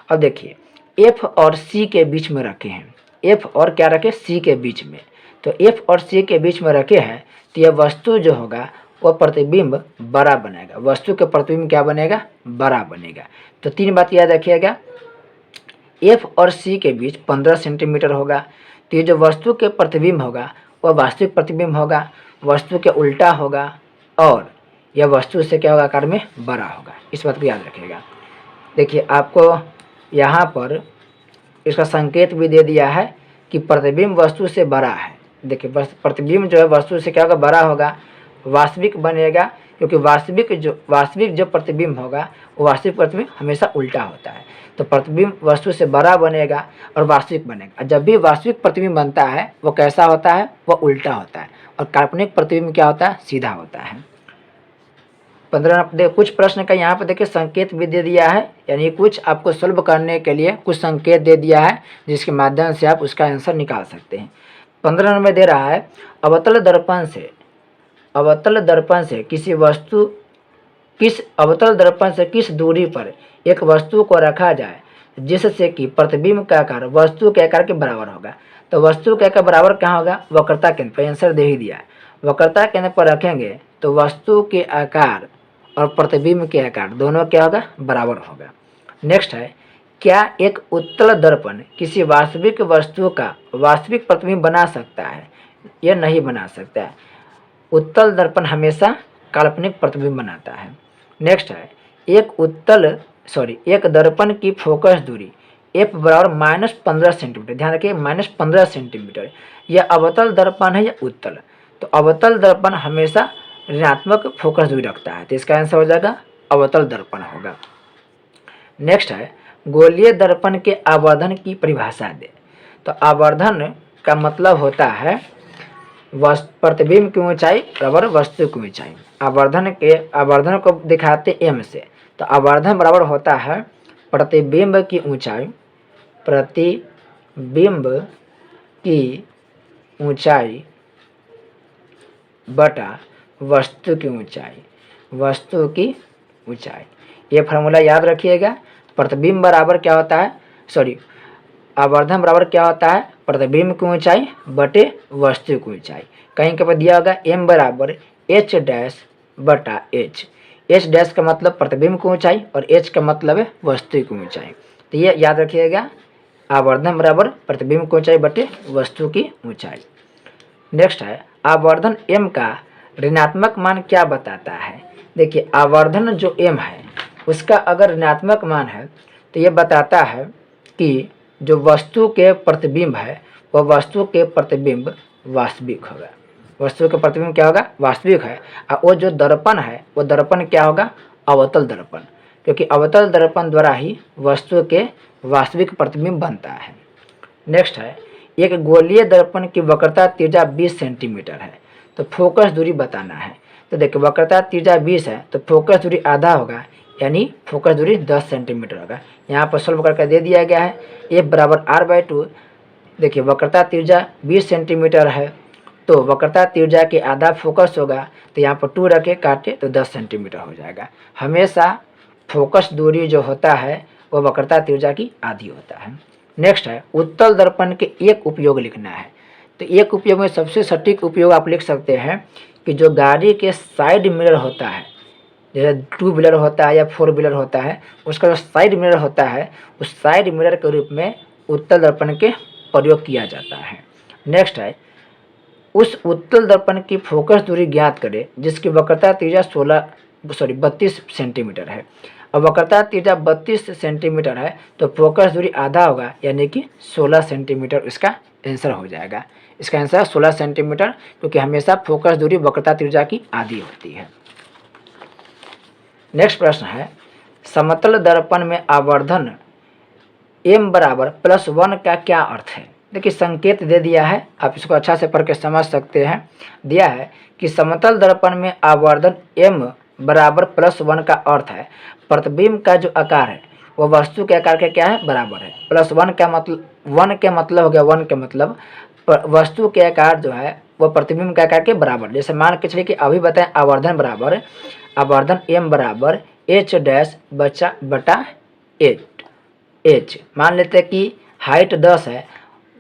अब देखिए एफ और सी के बीच में रखे हैं, एफ और क्या रखे, सी के बीच में। तो एफ और सी के बीच में रखे हैं तो यह वस्तु जो होगा वह प्रतिबिंब बड़ा बनेगा, वस्तु के प्रतिबिंब क्या बनेगा, बड़ा बनेगा। तो 3 बात याद रखिएगा, एफ और सी के बीच 15 सेंटीमीटर होगा, तो ये जो वस्तु के प्रतिबिंब होगा वह वास्तविक प्रतिबिंब होगा, वस्तु के उल्टा होगा और यह वस्तु से क्या होगा, आकार में बड़ा होगा। इस बात को याद रखिएगा। देखिए आपको यहाँ पर इसका संकेत भी दे दिया है कि प्रतिबिंब वस्तु से बड़ा है। देखिए प्रतिबिंब जो है वस्तु से क्या होगा, बड़ा होगा, वास्तविक बनेगा, क्योंकि वास्तविक जो प्रतिबिंब होगा वो वास्तविक प्रतिबिंब हमेशा उल्टा होता है। तो प्रतिबिंब वस्तु से बड़ा बनेगा और वास्तविक बनेगा। जब भी वास्तविक प्रतिबिंब बनता है वो कैसा होता है, वह उल्टा होता है, और काल्पनिक प्रतिबिंब क्या होता है, सीधा होता है। 15 कुछ प्रश्न का यहाँ पर देखिए संकेत भी दे दिया है, यानी कुछ आपको सॉल्व करने के लिए कुछ संकेत दे दिया है जिसके माध्यम से आप उसका आंसर निकाल सकते हैं। 15 नंबर दे रहा है, अवतल दर्पण से किस दूरी पर एक वस्तु को रखा जाए जिससे कि प्रतिबिंब का आकार वस्तु के आकार के बराबर होगा। तो वस्तु के आकार बराबर कहाँ होगा, वक्रता केंद्र पर, आंसर दे ही दिया है। वक्रता केंद्र पर रखेंगे तो वस्तु के आकार और प्रतिबिंब के आकार दोनों क्या होगा, बराबर होगा। नेक्स्ट है, क्या एक उत्तल दर्पण किसी वास्तविक वस्तु का वास्तविक प्रतिबिंब बना सकता है, यह नहीं बना सकता है। उत्तल दर्पण हमेशा काल्पनिक प्रतिबिंब बनाता है। नेक्स्ट है, एक दर्पण की फोकस दूरी f बराबर -15 सेंटीमीटर। ध्यान रखिए -15 सेंटीमीटर। यह अवतल दर्पण है या उत्तल, तो अवतल दर्पण हमेशा ऋणात्मक फोकस दूरी रखता है, तो इसका आंसर हो जाएगा अवतल दर्पण होगा। नेक्स्ट है, गोलीय दर्पण के आवर्धन की परिभाषा दे। तो आवर्धन का मतलब होता है प्रतिबिंब की ऊंचाई बराबर वस्तु की ऊंचाई। आवर्धन को दिखाते m से, तो आवर्धन बराबर होता है प्रतिबिंब की ऊंचाई बटा वस्तु की ऊंचाई। ये फार्मूला याद रखिएगा। प्रतिबिंब बराबर क्या होता है, आवर्धन बराबर क्या होता है, प्रतिबिंब की ऊंचाई बटे वस्तु की ऊंचाई। कहीं के पर दिया होगा m बराबर h डैश बटा h। h डैश का मतलब प्रतिबिंब की ऊंचाई और h का मतलब है वस्तु की ऊंचाई। तो ये याद रखिएगा, आवर्धन बराबर प्रतिबिंब की ऊंचाई बटे वस्तु की ऊंचाई। नेक्स्ट है, आवर्धन m का ऋणात्मक मान क्या बताता है। देखिए आवर्धन जो m है उसका अगर ऋणात्मक मान है तो ये बताता है कि जो वस्तु के प्रतिबिंब है वह वस्तु के प्रतिबिंब वास्तविक होगा। वस्तु का प्रतिबिंब क्या होगा? वास्तविक है। और वो जो दर्पण है वो दर्पण क्या होगा? अवतल दर्पण, क्योंकि अवतल दर्पण द्वारा ही वस्तु के वास्तविक प्रतिबिंब बनता है। नेक्स्ट है, एक गोलीय दर्पण की वक्रता त्रिज्या 20 सेंटीमीटर है, तो फोकस दूरी बताना है। तो देखिए वक्रता त्रिज्या 20 है तो फोकस दूरी आधा होगा, यानी फोकस दूरी 10 सेंटीमीटर होगा। यहाँ पर सॉल्व करके दे दिया गया है F बराबर R/2। देखिए वक्रता त्रिज्या 20 सेंटीमीटर है तो वक्रता त्रिज्या के आधा फोकस होगा, तो यहाँ पर 2 रखे काटे तो 10 सेंटीमीटर हो जाएगा। हमेशा फोकस दूरी जो होता है वो वक्रता त्रिज्या की आधी होता है। नेक्स्ट है, उत्तल दर्पण के एक उपयोग लिखना है। तो एक उपयोग में सबसे सटीक उपयोग आप लिख सकते हैं कि जो गाड़ी के साइड मिरर होता है, जैसे 2 व्हीलर होता है या 4 व्हीलर होता है, उसका जो साइड मिरर होता है उस साइड मिरर के रूप में उत्तल दर्पण के प्रयोग किया जाता है। नेक्स्ट है, उस उत्तल दर्पण की फोकस दूरी ज्ञात करें जिसकी वक्रता त्रिज्या 32 सेंटीमीटर है। अब वक्रता त्रिज्या 32 सेंटीमीटर है तो फोकस दूरी आधा होगा, यानी कि 16 सेंटीमीटर इसका आंसर हो जाएगा। इसका आंसर 16 सेंटीमीटर, क्योंकि हमेशा फोकस दूरी वक्रता त्रिज्या की आधी होती है। नेक्स्ट प्रश्न है, समतल दर्पण में आवर्धन m बराबर +1 का क्या अर्थ है? देखिए संकेत दे दिया है, आप इसको अच्छा से पढ़ के समझ सकते हैं। दिया है कि समतल दर्पण में आवर्धन m बराबर +1 का अर्थ है प्रतिबिंब का जो आकार है वो वस्तु के आकार के क्या है? बराबर है। +1 का मतलब 1 के मतलब हो गया, 1 के मतलब वस्तु के आकार जो है वो प्रतिबिंब के आकार के बराबर। जैसे मान के चलिए कि अभी बताएं आवर्धन बराबर आवर्धन m बराबर h डैश बटा h। मान लेते हैं कि हाइट 10 है,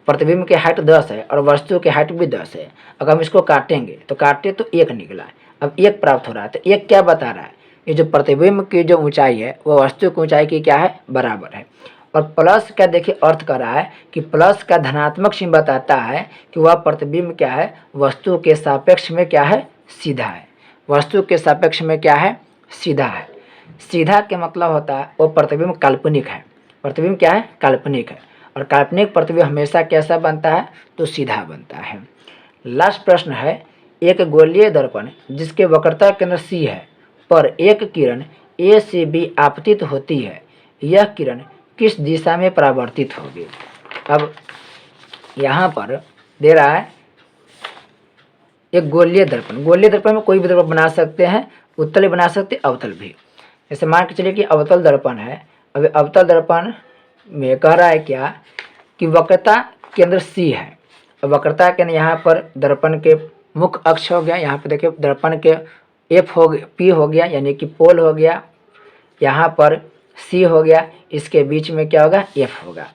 प्रतिबिंब की हाइट 10 है और वस्तु की हाइट भी 10 है। अगर हम इसको काटेंगे तो काटे तो 1 निकला। अब 1 प्राप्त हो रहा है, तो 1 क्या बता रहा है? ये जो प्रतिबिंब की जो ऊंचाई है वो वस्तु की ऊंचाई की क्या है? बराबर है। और प्लस का देखिए अर्थ कर रहा है कि प्लस का धनात्मक चिन्ह बताता है कि वह प्रतिबिंब क्या है? वस्तु के सापेक्ष में क्या है? सीधा है। वस्तु के सापेक्ष में क्या है? सीधा है। सीधा के मतलब होता है वो प्रतिबिंब काल्पनिक है। प्रतिबिंब क्या है? काल्पनिक है। और काल्पनिक प्रतिबिंब हमेशा कैसा बनता है? तो सीधा बनता है। लास्ट प्रश्न है, एक गोलीय दर्पण जिसके वक्रता केंद्र C है पर एक किरण A से B आपतित होती है, यह किरण किस दिशा में परावर्तित होगी? अब यहाँ पर दे रहा है एक गोलीय दर्पण। गोलीय दर्पण में कोई भी दर्पण बना सकते हैं, उत्तल भी बना सकते हैं, अवतल भी। जैसे मान के चलिए कि अवतल दर्पण है। अब अवतल दर्पण में कह रहा है क्या कि वक्रता केंद्र C है। अब वक्रता केंद्र यहाँ पर दर्पण के मुख्य अक्ष हो गया, यहाँ पर देखिए दर्पण के P हो गया, यानी कि पोल हो गया। यहाँ पर C हो गया, इसके बीच में क्या होगा? F होगा।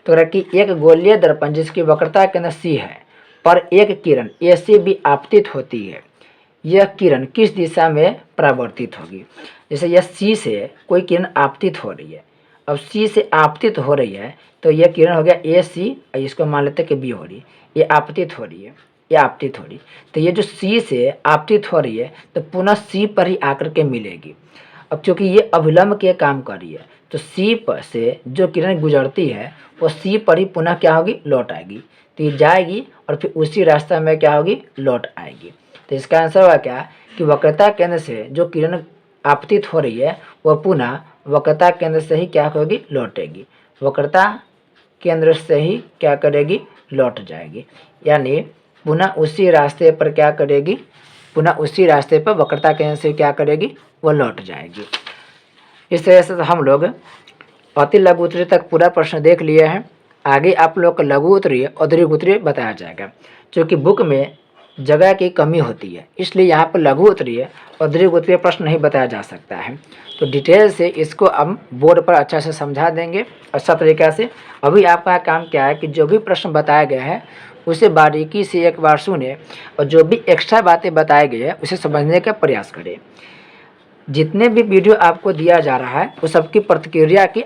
तो कि एक गोलीय दर्पण जिसकी वक्रता केंद्र C है पर एक किरण A से B आपतित होती है, यह किरण किस दिशा में परावर्तित होगी? जैसे यह C से कोई किरण आपतित हो रही है। अब C से आपतित हो रही है तो यह किरण हो गया AC, इसको मान लेते हैं कि B हो रही है। ये आपतित हो रही है, ये आपतित हो रही, तो ये जो C से आपतित हो रही है तो पुनः C पर ही आकर के मिलेगी। अब क्योंकि ये अभिलंब के काम कर रही है तो C पर से जो किरण गुजरती है वो C पर ही पुनः क्या होगी? लौट आएगी। तो ये जाएगी और फिर उसी रास्ता में क्या होगी? लौट आएगी। तो इसका आंसर हुआ क्या कि वक्रता केंद्र से जो किरण आपतित हो रही है वह पुनः वक्रता केंद्र से ही क्या होगी? लौटेगी। वक्रता केंद्र से ही क्या करेगी? लौट जाएगी, यानी पुनः उसी रास्ते पर क्या करेगी? पुनः उसी रास्ते पर वक्रता केंद्र से क्या करेगी? वो लौट जाएगी। इस तरह से हम लोग अति लघु उत्तरीय तक पूरा प्रश्न देख लिए हैं। आगे आप लोग को लघु उत्तरीय और दीर्घ उत्तरीय बताया जाएगा, क्योंकि बुक में जगह की कमी होती है, इसलिए यहाँ पर लघु उत्तरीय और दीर्घ उत्तरीय प्रश्न नहीं बताया जा सकता है। तो डिटेल से इसको हम बोर्ड पर अच्छा से समझा देंगे अच्छा तरीक़ा से। अभी आपका काम क्या है कि जो भी प्रश्न बताए गए हैं उसे बारीकी से एक बार सुने और जो भी एक्स्ट्रा बातें बताए गए हैं उसे समझने का प्रयास करें। जितने भी वीडियो आपको दिया जा रहा है वो सबकी प्रतिक्रिया की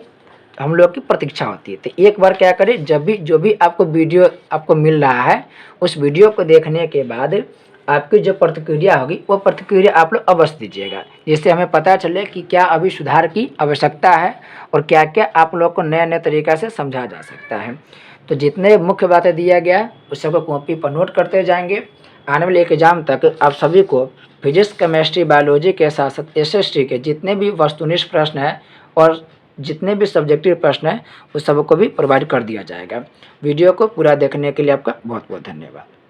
हम लोग की प्रतीक्षा होती है। तो एक बार क्या करें, जब भी जो भी आपको वीडियो आपको मिल रहा है उस वीडियो को देखने के बाद आपकी जो प्रतिक्रिया होगी वो प्रतिक्रिया आप लोग अवश्य दीजिएगा, जिससे हमें पता चले कि क्या अभी सुधार की आवश्यकता है और क्या क्या आप लोग को नए नए तरीक़ा से समझा जा सकता है। तो तो जितने मुख्य बातें दिया गया उस सबको कॉपी पर नोट करते जाएंगे। आने वाले एग्जाम तक आप सभी को फिजिक्स, केमिस्ट्री, बायोलॉजी के साथ साथ एसएसटी के जितने भी वस्तुनिष्ठ प्रश्न हैं और जितने भी सब्जेक्टिव प्रश्न हैं उस सबको भी प्रोवाइड कर दिया जाएगा। वीडियो को पूरा देखने के लिए आपका बहुत बहुत धन्यवाद।